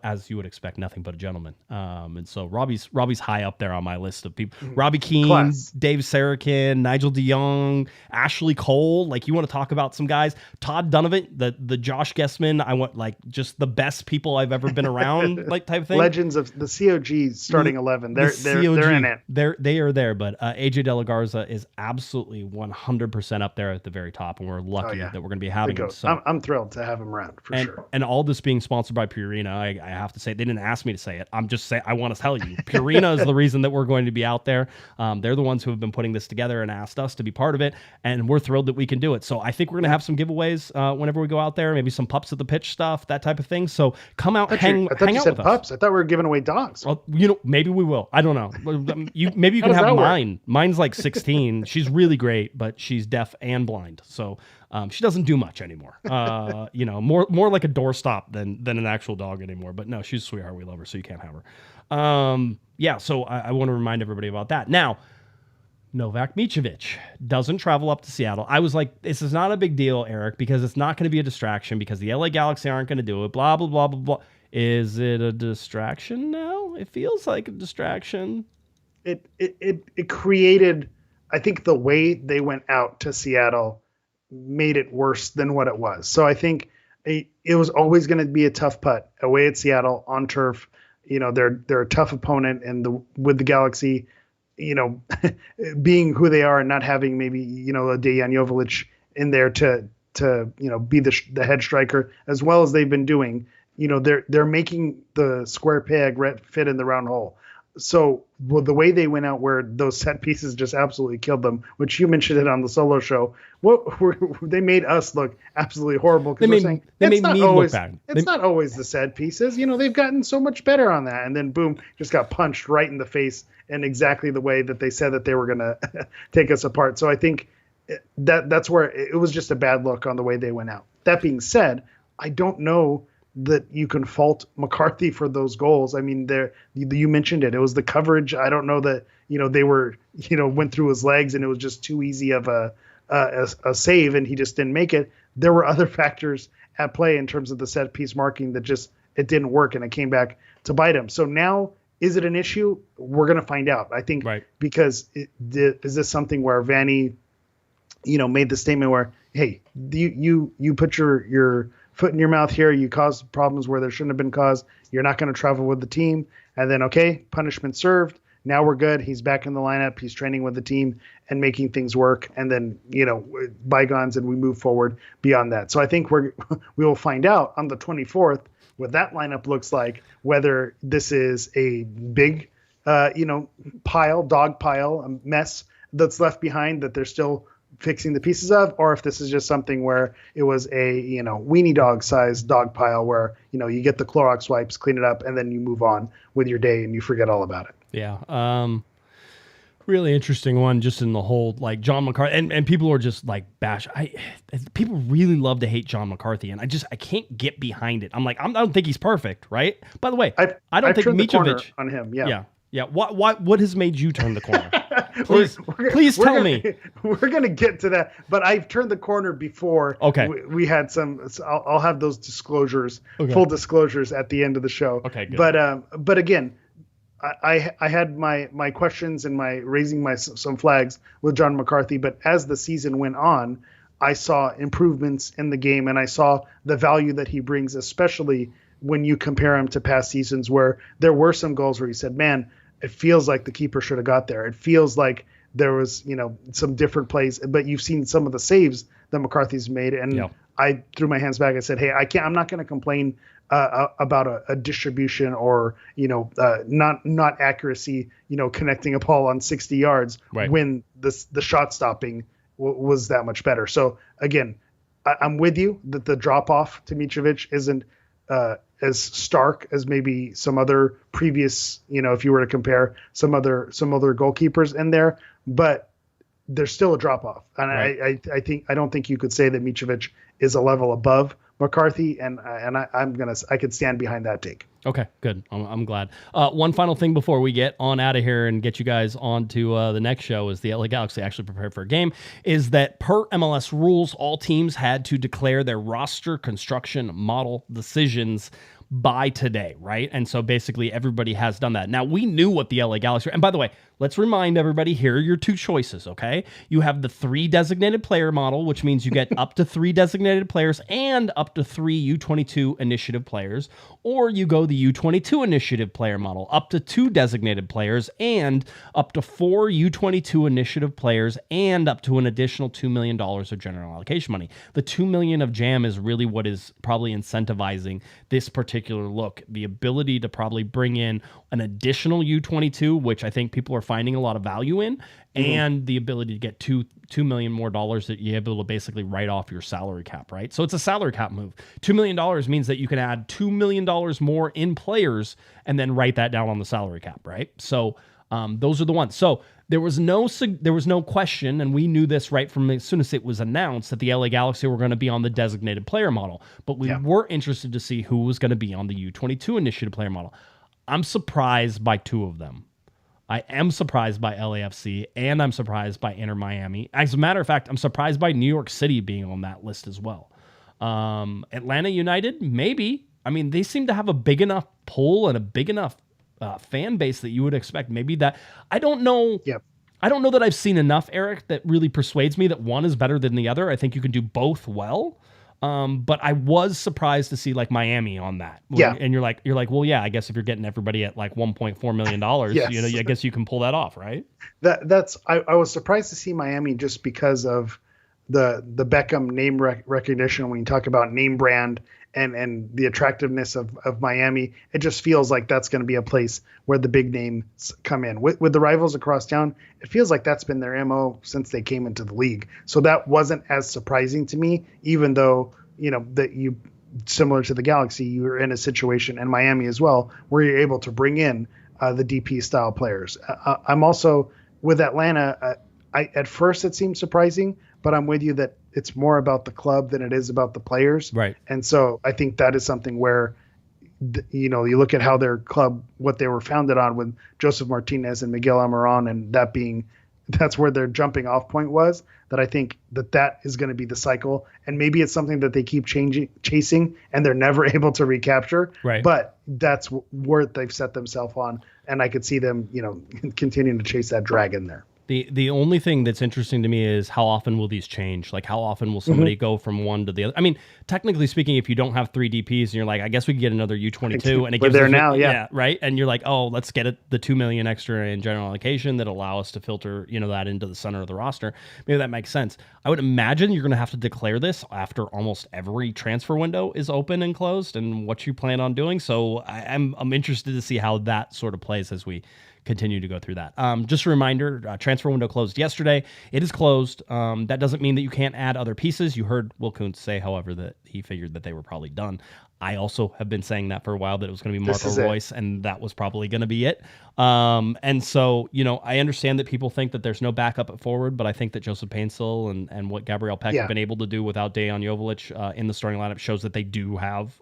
as you would expect, nothing but a gentleman. And so Robbie's high up there on my list of people. Robbie Keane, Class. Dave Sarakin, Nigel DeYoung, Ashley Cole. Like, you want to talk about some guys? Todd Donovan, the Josh Guesman. I want just the best people I've ever been around, like type of thing. Legends of the COG starting 11. They're in it. They are there. But AJ De La Garza is absolutely 100% up there at the very top, and we're lucky that we're going to be having him. So I'm thrilled to have him around for sure. And all this being sponsored by Purina. I have to say, they didn't ask me to say it. I'm just saying, I want to tell you, Purina is the reason that we're going to be out there. They're the ones who have been putting this together and asked us to be part of it, and we're thrilled that we can do it. So I think we're going to have some giveaways whenever we go out there, maybe some pups at the pitch stuff, that type of thing. So come out, hang out with pups. us. I thought we were giving away dogs. Well, maybe we will. I don't know. Maybe you can have mine. Mine's like 16. She's really great, but she's deaf and blind. So she doesn't do much anymore. More like a doorstop than an actual dog anymore. But no, she's a sweetheart. We love her, so you can't have her. So I want to remind everybody about that. Now, Novak Mitrovic doesn't travel up to Seattle. I was like, this is not a big deal, Eric, because it's not going to be a distraction, because the LA Galaxy aren't going to do it, blah, blah, blah, blah, blah. Is it a distraction now? It feels like a distraction. It created, I think the way they went out to Seattle made it worse than what it was. So I think it was always going to be a tough putt away at Seattle on turf. They're a tough opponent, and with the Galaxy, being who they are and not having maybe a Dejan Joveljic in there to be the head striker as well as they've been doing. They're making the square peg fit in the round hole. So the way they went out, where those set pieces just absolutely killed them, which you mentioned it on the solo show, they made us look absolutely horrible. They made me look bad. It's not always the set pieces. They've gotten so much better on that. And then boom, just got punched right in the face in exactly the way that they said that they were going to take us apart. So I think that's where it was just a bad look on the way they went out. That being said, I don't know that you can fault McCarthy for those goals. I mean, you mentioned it. It was the coverage. I don't know that, they were, went through his legs and it was just too easy of a save and he just didn't make it. There were other factors. at play in terms of the set piece marking that just it didn't work and it came back to bite him. So now, is it an issue? We're going to find out. I think because is this something where Vanney, made the statement where, hey, you put your foot in your mouth here, you caused problems where there shouldn't have been caused. You're not going to travel with the team, and then punishment served. Now we're good. He's back in the lineup. He's training with the team and making things work. And then, bygones, and we move forward beyond that. So I think we will find out on the 24th what that lineup looks like, whether this is a big, dog pile, a mess that's left behind that they're still fixing the pieces of, or if this is just something where it was a, weenie dog sized dog pile where, you get the Clorox wipes, clean it up, and then you move on with your day and you forget all about it. Yeah. Really interesting one just in the whole, like, John McCarthy, and people are just like bash. People really love to hate John McCarthy, and I can't get behind it. I'm like, I don't think he's perfect, right? By the way, I don't think Mitrovic on him. Yeah. What has made you turn the corner? Please tell me. We're gonna get to that, but I've turned the corner before. Okay. We had some. I'll have those disclosures, full disclosures at the end of the show. Okay. Good. But again, I had my questions and my raising some flags with John McCarthy, but as the season went on, I saw improvements in the game, and I saw the value that he brings, especially when you compare him to past seasons where there were some goals where he said, man, it feels like the keeper should have got there. It feels like there was, some different plays, but you've seen some of the saves that McCarthy's made. And I threw my hands back and said, hey, I'm not going to complain about a distribution or, not accuracy, connecting a ball on 60 yards when the shot stopping was that much better. So again, I'm with you that the drop off to Mitrovic isn't as stark as maybe some other previous, if you were to compare some other goalkeepers in there, but there's still a drop off. And I don't think you could say that Mitrovic is a level above McCarthy, and I could stand behind that take. Okay, good. I'm glad. One final thing before we get on out of here and get you guys on to the next show is the LA Galaxy actually prepared for a game, is that per MLS rules, all teams had to declare their roster construction model decisions by today, right? And so basically everybody has done that. Now, we knew what the LA Galaxy, and by the way, let's remind everybody, here are your two choices, okay? You have the 3 designated player model, which means you get up to 3 designated players and up to 3 U22 initiative players, or you go the U22 initiative player model, up to 2 designated players and up to 4 U22 initiative players and up to an additional $2 million of general allocation money. The $2 million of JAM is really what is probably incentivizing this particular look. The ability to probably bring in an additional U22, which I think people are finding a lot of value in, and the ability to get $2 million more that you're able to basically write off your salary cap, right? So it's a salary cap move. $2 million means that you can add $2 million more in players and then write that down on the salary cap, right? So those are the ones. So there was no question, and we knew this right from as soon as it was announced that the LA Galaxy were going to be on the designated player model, but we were interested to see who was going to be on the U22 initiative player model. I'm surprised by 2 of them. I am surprised by LAFC, and I'm surprised by Inter Miami. As a matter of fact, I'm surprised by New York City being on that list as well. Atlanta United, maybe. I mean, they seem to have a big enough pull and a big enough fan base that you would expect. Maybe that. I don't know. Yep. I don't know that I've seen enough, Eric, that really persuades me that one is better than the other. I think you can do both well. But I was surprised to see like Miami on that. And you're like, well, yeah, I guess if you're getting everybody at like $1.4 million, I guess you can pull that off, right? I was surprised to see Miami just because of the Beckham name recognition. When you talk about name brand and the attractiveness of Miami, it just feels like that's going to be a place where the big names come in. With the rivals across town, it feels like that's been their MO since they came into the league. So that wasn't as surprising to me, even though, that you, similar to the Galaxy, you were in a situation, and Miami as well, where you're able to bring in the DP style players. I'm also with Atlanta. At first it seemed surprising, but I'm with you that it's more about the club than it is about the players. Right. And so I think that is something where, you look at how their club, what they were founded on with Joseph Martinez and Miguel Almiron, and that being that's where their jumping off point was, that I think that is going to be the cycle. And maybe it's something that they keep chasing and they're never able to recapture. Right. But that's where they've set themselves on. And I could see them, continuing to chase that dragon there. The only thing that's interesting to me is how often will these change? Like, how often will somebody go from one to the other? I mean, technically speaking, if you don't have 3 DPs and you're like, I guess we could get another U22, and it We're gives there us now, yeah, right. And you're like, oh, let's get the $2 million extra in general allocation that allow us to filter, that into the center of the roster. Maybe that makes sense. I would imagine you're going to have to declare this after almost every transfer window is open and closed, and what you plan on doing. So I'm interested to see how that sort of plays as we continue to go through that. Just a reminder, transfer window closed yesterday. It is closed. That doesn't mean that you can't add other pieces. You heard Will Kuntz say, however, that he figured that they were probably done. I also have been saying that for a while, that it was going to be Marco Reus, and that was probably going to be it. And so, I understand that people think that there's no backup at forward, but I think that Joseph Painsil and what Gabriel Peck have been able to do without Dejan Joveljic in the starting lineup shows that they do have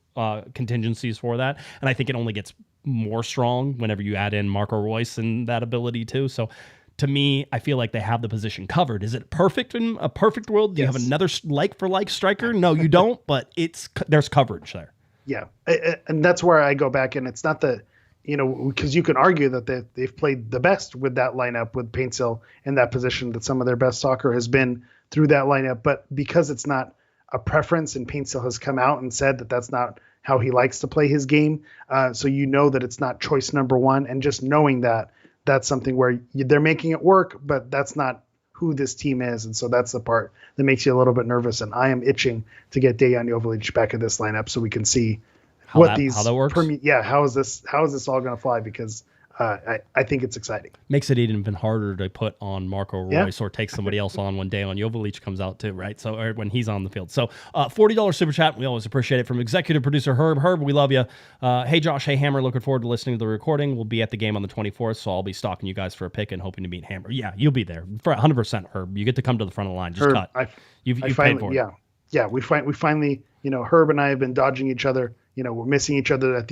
contingencies for that. And I think it only gets more strong whenever you add in Marco Reus and that ability too. So to me, I feel like they have the position covered. Is it perfect in a perfect world? Do you have another like for like striker? No, you don't, but there's coverage there. Yeah. And that's where I go back, and it's not the, because you can argue that they've played the best with that lineup with Painsil in that position, that some of their best soccer has been through that lineup, but because it's not a preference and Painsil has come out and said that that's not how he likes to play his game. So that it's not choice number one, and just knowing that that's something where they're making it work, but that's not who this team is. And so that's the part that makes you a little bit nervous. And I am itching to get Dejan Joveljic back in this lineup so we can see how that works. How is this all going to fly? Because I think it's exciting. Makes it even harder to put on Marco Reus or take somebody else on when Dejan Joveljic comes out too, right? So, or when he's on the field. So $40 super chat. We always appreciate it, from executive producer Herb. Herb, we love you. Hey, Josh. Hey, Hammer. Looking forward to listening to the recording. We'll be at the game on the 24th, so I'll be stalking you guys for a pick and hoping to meet Hammer. Yeah, you'll be there for 100%, Herb. You get to come to the front of the line. Just Herb, cut. You've paid for it. Yeah. We finally, Herb and I have been dodging each other. We're missing each other at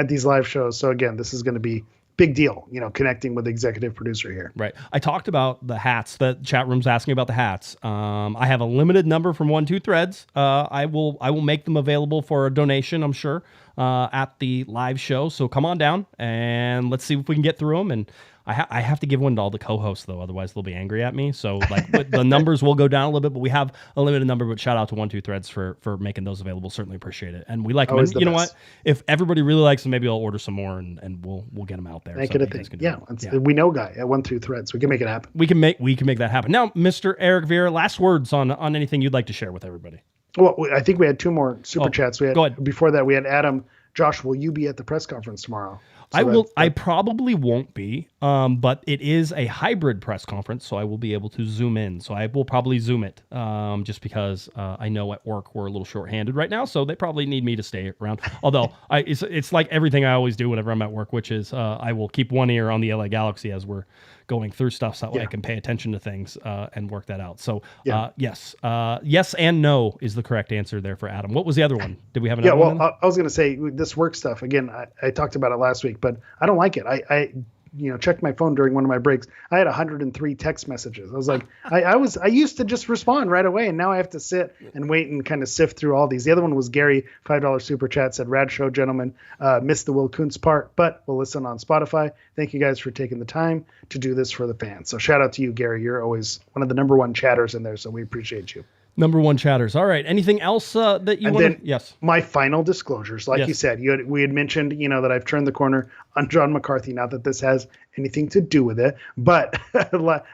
these live shows. So again, this is going to be big deal, connecting with the executive producer here. Right. I talked about the hats. The chat room's asking about the hats. I have a limited number from 1-2 Threads. I will make them available for a donation, I'm sure, at the live show. So come on down and let's see if we can get through them. And I have to give one to all the co-hosts, though. Otherwise, they'll be angry at me. So the numbers will go down a little bit, but we have a limited number. But shout out to 1-2 Threads for making those available. Certainly appreciate it. And we like them. And you know what? If everybody really likes them, maybe I'll order some more and we'll get them out there. Make it a thing. Yeah. We know guy at 1-2 Threads. We can make it happen. We can make that happen. Now, Mr. Eric Vieira, last words on anything you'd like to share with everybody. Well, I think we had 2 more super chats. Go ahead. Before that, we had Adam. Josh, will you be at the press conference tomorrow? I probably won't be, but it is a hybrid press conference, so I will be able to zoom in. So I will probably zoom it, just because I know at work we're a little short-handed right now, so they probably need me to stay around. Although it's like everything I always do whenever I'm at work, which is I will keep one ear on the LA Galaxy as we're going through stuff, so that way I can pay attention to things and work that out. So yes and no is the correct answer there for Adam. What was the other one? Did we have another one? I was going to say this work stuff again. I talked about it last week, but I don't like it. I checked my phone during one of my breaks. I had 103 text messages. I was like, I used to just respond right away, and now I have to sit and wait and kind of sift through all these. The other one was Gary, $5 super chat, said, "Rad show, gentlemen. Missed the Will Kuntz part, but we'll listen on Spotify. Thank you guys for taking the time to do this for the fans." So shout out to you, Gary. You're always one of the number one chatters in there, so we appreciate you. Number one chatters. All right. Anything else that you want to? Yes. My final disclosures, like you said, we had mentioned, that I've turned the corner on John McCarthy. Not that this has anything to do with it, but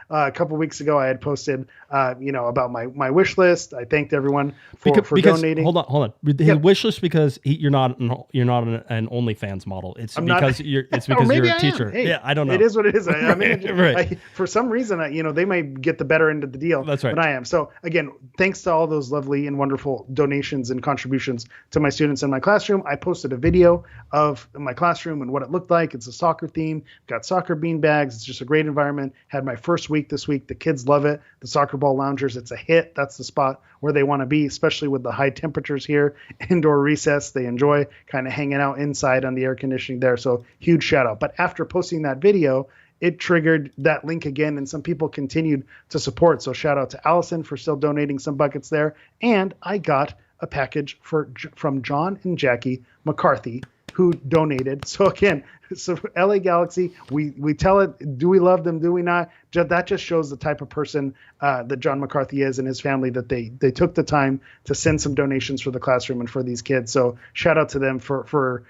a couple weeks ago I had posted, about my wish list. I thanked everyone for donating. Hold on. His wish list because you're not an OnlyFans model. It's because you're a teacher. Hey, I don't know. It is what it is. I mean, right. For some reason, they might get the better end of the deal. That's right. Than I am. So again, thanks to all those lovely and wonderful donations and contributions to my students in my classroom. I posted a video of my classroom and what it looked like. It's a soccer theme. Got soccer bean bags. It's just a great environment. Had my first week this week. The kids love it. The soccer ball loungers, it's a hit. That's the spot where they want to be, especially with the high temperatures here. Indoor recess, they enjoy kind of hanging out inside on the air conditioning there. So huge shout out. But after posting that video, it triggered that link again, and some people continued to support. So shout out to Allison for still donating some buckets there. And I got a package from John and Jackie McCarthy, who donated. So again, LA Galaxy, we tell it, do we love them? Do we not? That just shows the type of person that John McCarthy is and his family, that they took the time to send some donations for the classroom and for these kids. So shout out to them for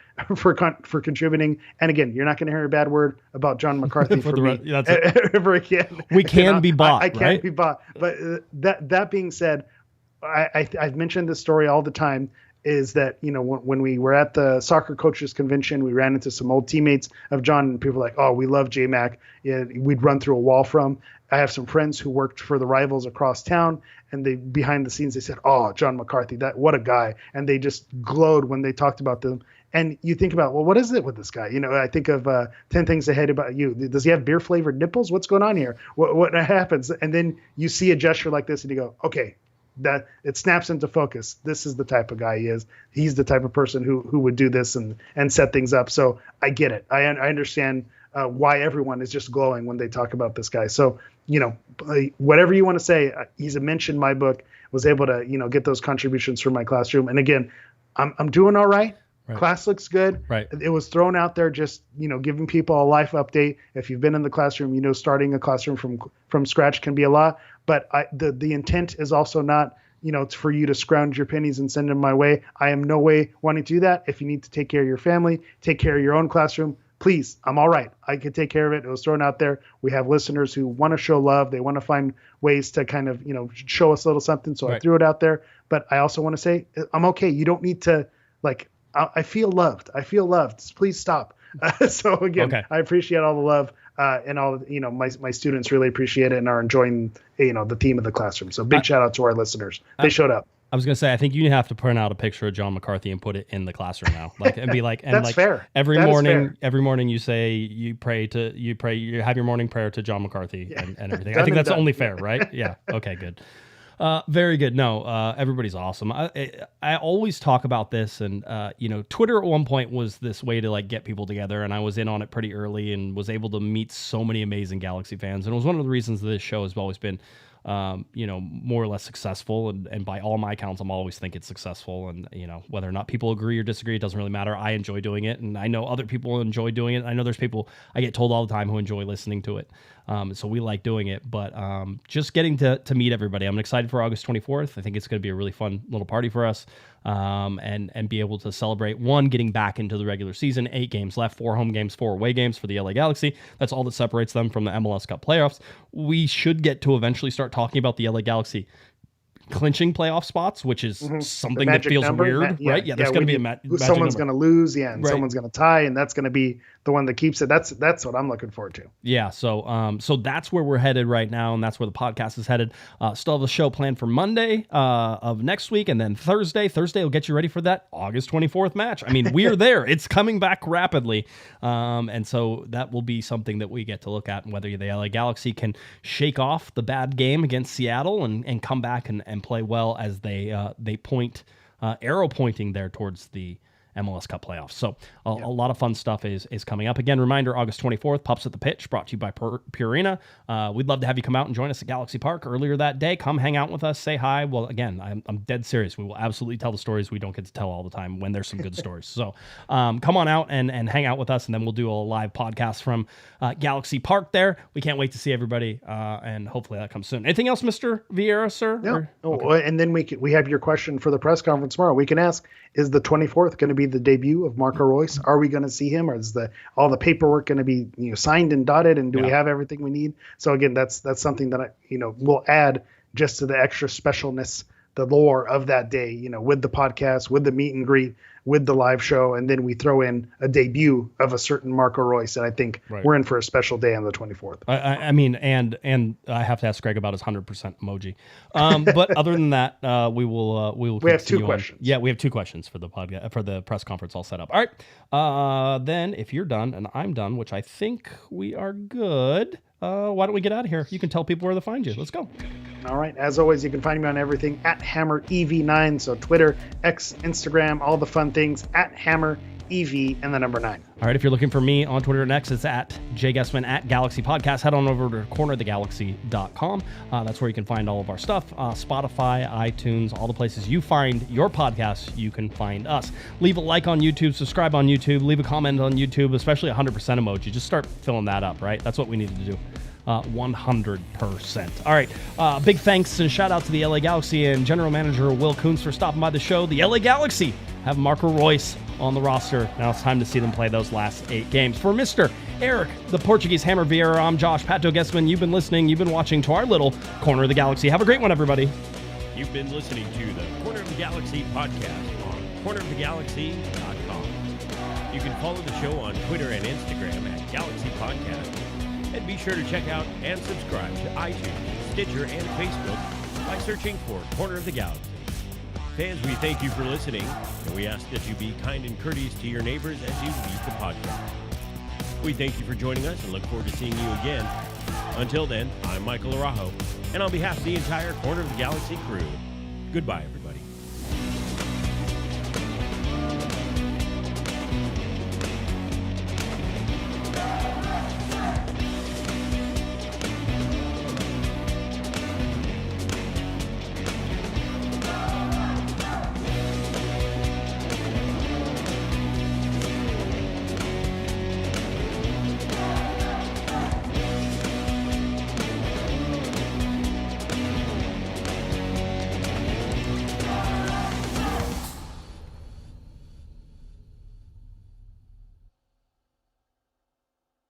contributing. And again, you're not going to hear a bad word about John McCarthy for me ever again. We can be bought. I can't be bought. But that being said, I've mentioned this story all the time, is that, when we were at the soccer coaches convention, we ran into some old teammates of John, and people were like, oh, we love J-Mac. We'd run through a wall from. I have some friends who worked for the rivals across town, and behind the scenes, they said, oh, John McCarthy, what a guy. And they just glowed when they talked about them. And you think about, well, what is it with this guy? I think of 10 Things I Hate About You. Does he have beer flavored nipples? What's going on here? What happens? And then you see a gesture like this and you go, okay, that it snaps into focus. This is the type of guy he is. He's the type of person who would do this and set things up. So I get it. I understand why everyone is just glowing when they talk about this guy. So, whatever you want to say, he's a mention in my book, was able to, get those contributions from my classroom. And again, I'm doing all right. Right. Class looks good. Right. It was thrown out there, just, giving people a life update. If you've been in the classroom, starting a classroom from scratch can be a lot. But the intent is also not, it's for you to scrounge your pennies and send them my way. I am no way wanting to do that. If you need to take care of your family, take care of your own classroom, please, I'm all right. I could take care of it. It was thrown out there. We have listeners who want to show love. They want to find ways to kind of, show us a little something. So I threw it out there. But I also want to say, I'm okay. You don't need to, I feel loved. Please stop. So again, okay. I appreciate all the love and all, my students really appreciate it and are enjoying, the theme of the classroom. So big shout out to our listeners. They showed up. I was going to say, I think you have to print out a picture of John McCarthy and put it in the classroom now, and be like, and that's fair. Every morning you say, you have your morning prayer to John McCarthy and everything. I think that's only fair, right? Yeah. Okay, good. Very good. No, everybody's awesome. I always talk about this, and Twitter at one point was this way to get people together, and I was in on it pretty early and was able to meet so many amazing Galaxy fans, and it was one of the reasons that this show has always been more or less successful, and by all my accounts, I'm always think it's successful, and whether or not people agree or disagree, it doesn't really matter. I enjoy doing it, and I know other people enjoy doing it. I know there's people I get told all the time who enjoy listening to it, so we like doing it. But just getting to meet everybody, I'm excited for August 24th. I think it's going to be a really fun little party for us, and be able to celebrate getting back into the regular season. 8 games left, 4 home games, 4 away games for the LA Galaxy. That's all that separates them from the MLS Cup playoffs. We should get to eventually start talking about the LA Galaxy clinching playoff spots, which is something that feels weird, right? Yeah, there's going to be someone's going to lose, and someone's going to tie, and that's going to be the one that keeps it. That's what I'm looking forward to. Yeah, so that's where we're headed right now, and that's where the podcast is headed. Still have a show planned for Monday of next week, and then Thursday will get you ready for that August 24th match. I mean, we're there. It's coming back rapidly, and so that will be something that we get to look at, and whether the LA Galaxy can shake off the bad game against Seattle and come back and play well as they point arrow pointing there towards the MLS Cup playoffs. So a lot of fun stuff is coming up. Again, reminder, August 24th, Pups at the Pitch, brought to you by Purina. We'd love to have you come out and join us at Galaxy Park earlier that day. Come hang out with us, say hi. Well, again, I'm dead serious. We will absolutely tell the stories we don't get to tell all the time when there's some good stories. So come on out and hang out with us, and then we'll do a live podcast from Galaxy Park there. We can't wait to see everybody, and hopefully that comes soon. Anything else, Mr. Vieira, sir? No. Okay. And then we have your question for the press conference tomorrow. We can ask, is the 24th going to be the debut of Marco Reus? Are we going to see him, or is all the paperwork going to be signed and dotted, and do we have everything we need? So again, that's something that we'll add just to the extra specialness, the lore of that day, with the podcast, with the meet and greet, with the live show, and then we throw in a debut of a certain Marco Reus, and I think we're in for a special day on the 24th. I mean, and I have to ask Greg about his 100% emoji. But other than that, we will. We have 2 questions. Yeah, we have 2 questions for the podcast, for the press conference all set up. All right. Then if you're done and I'm done, which I think we are good. Why don't we get out of here? You can tell people where to find you. Let's go. All right. As always, you can find me on everything at HammerEV9. So Twitter, X, Instagram, all the fun things at HammerEV9. EV and the number 9. All right, if you're looking for me on Twitter next, it's at JGuesman at Galaxy Podcast. Head on over to cornerofthegalaxy.com. That's where you can find all of our stuff. Spotify, iTunes, all the places you find your podcasts, you can find us. Leave a like on YouTube, subscribe on YouTube, leave a comment on YouTube, especially 100% emoji. Just start filling that up, right? That's what we need to do. 100%. All right. Big thanks and shout out to the LA Galaxy and General Manager Will Kuntz for stopping by the show. The LA Galaxy have Marco Reus on the roster. Now it's time to see them play those last 8 games. For Mr. Eric, the Portuguese Hammer Vieira, I'm Josh Pato Guesman. You've been listening. You've been watching to our little Corner of the Galaxy. Have a great one, everybody. You've been listening to the Corner of the Galaxy podcast on cornerofthegalaxy.com. You can follow the show on Twitter and Instagram at Galaxy Podcast. And be sure to check out and subscribe to iTunes, Stitcher, and Facebook by searching for Corner of the Galaxy. Fans, we thank you for listening, and we ask that you be kind and courteous to your neighbors as you leave the podcast. We thank you for joining us and look forward to seeing you again. Until then, I'm Michael Araujo, and on behalf of the entire Corner of the Galaxy crew, goodbye, everyone.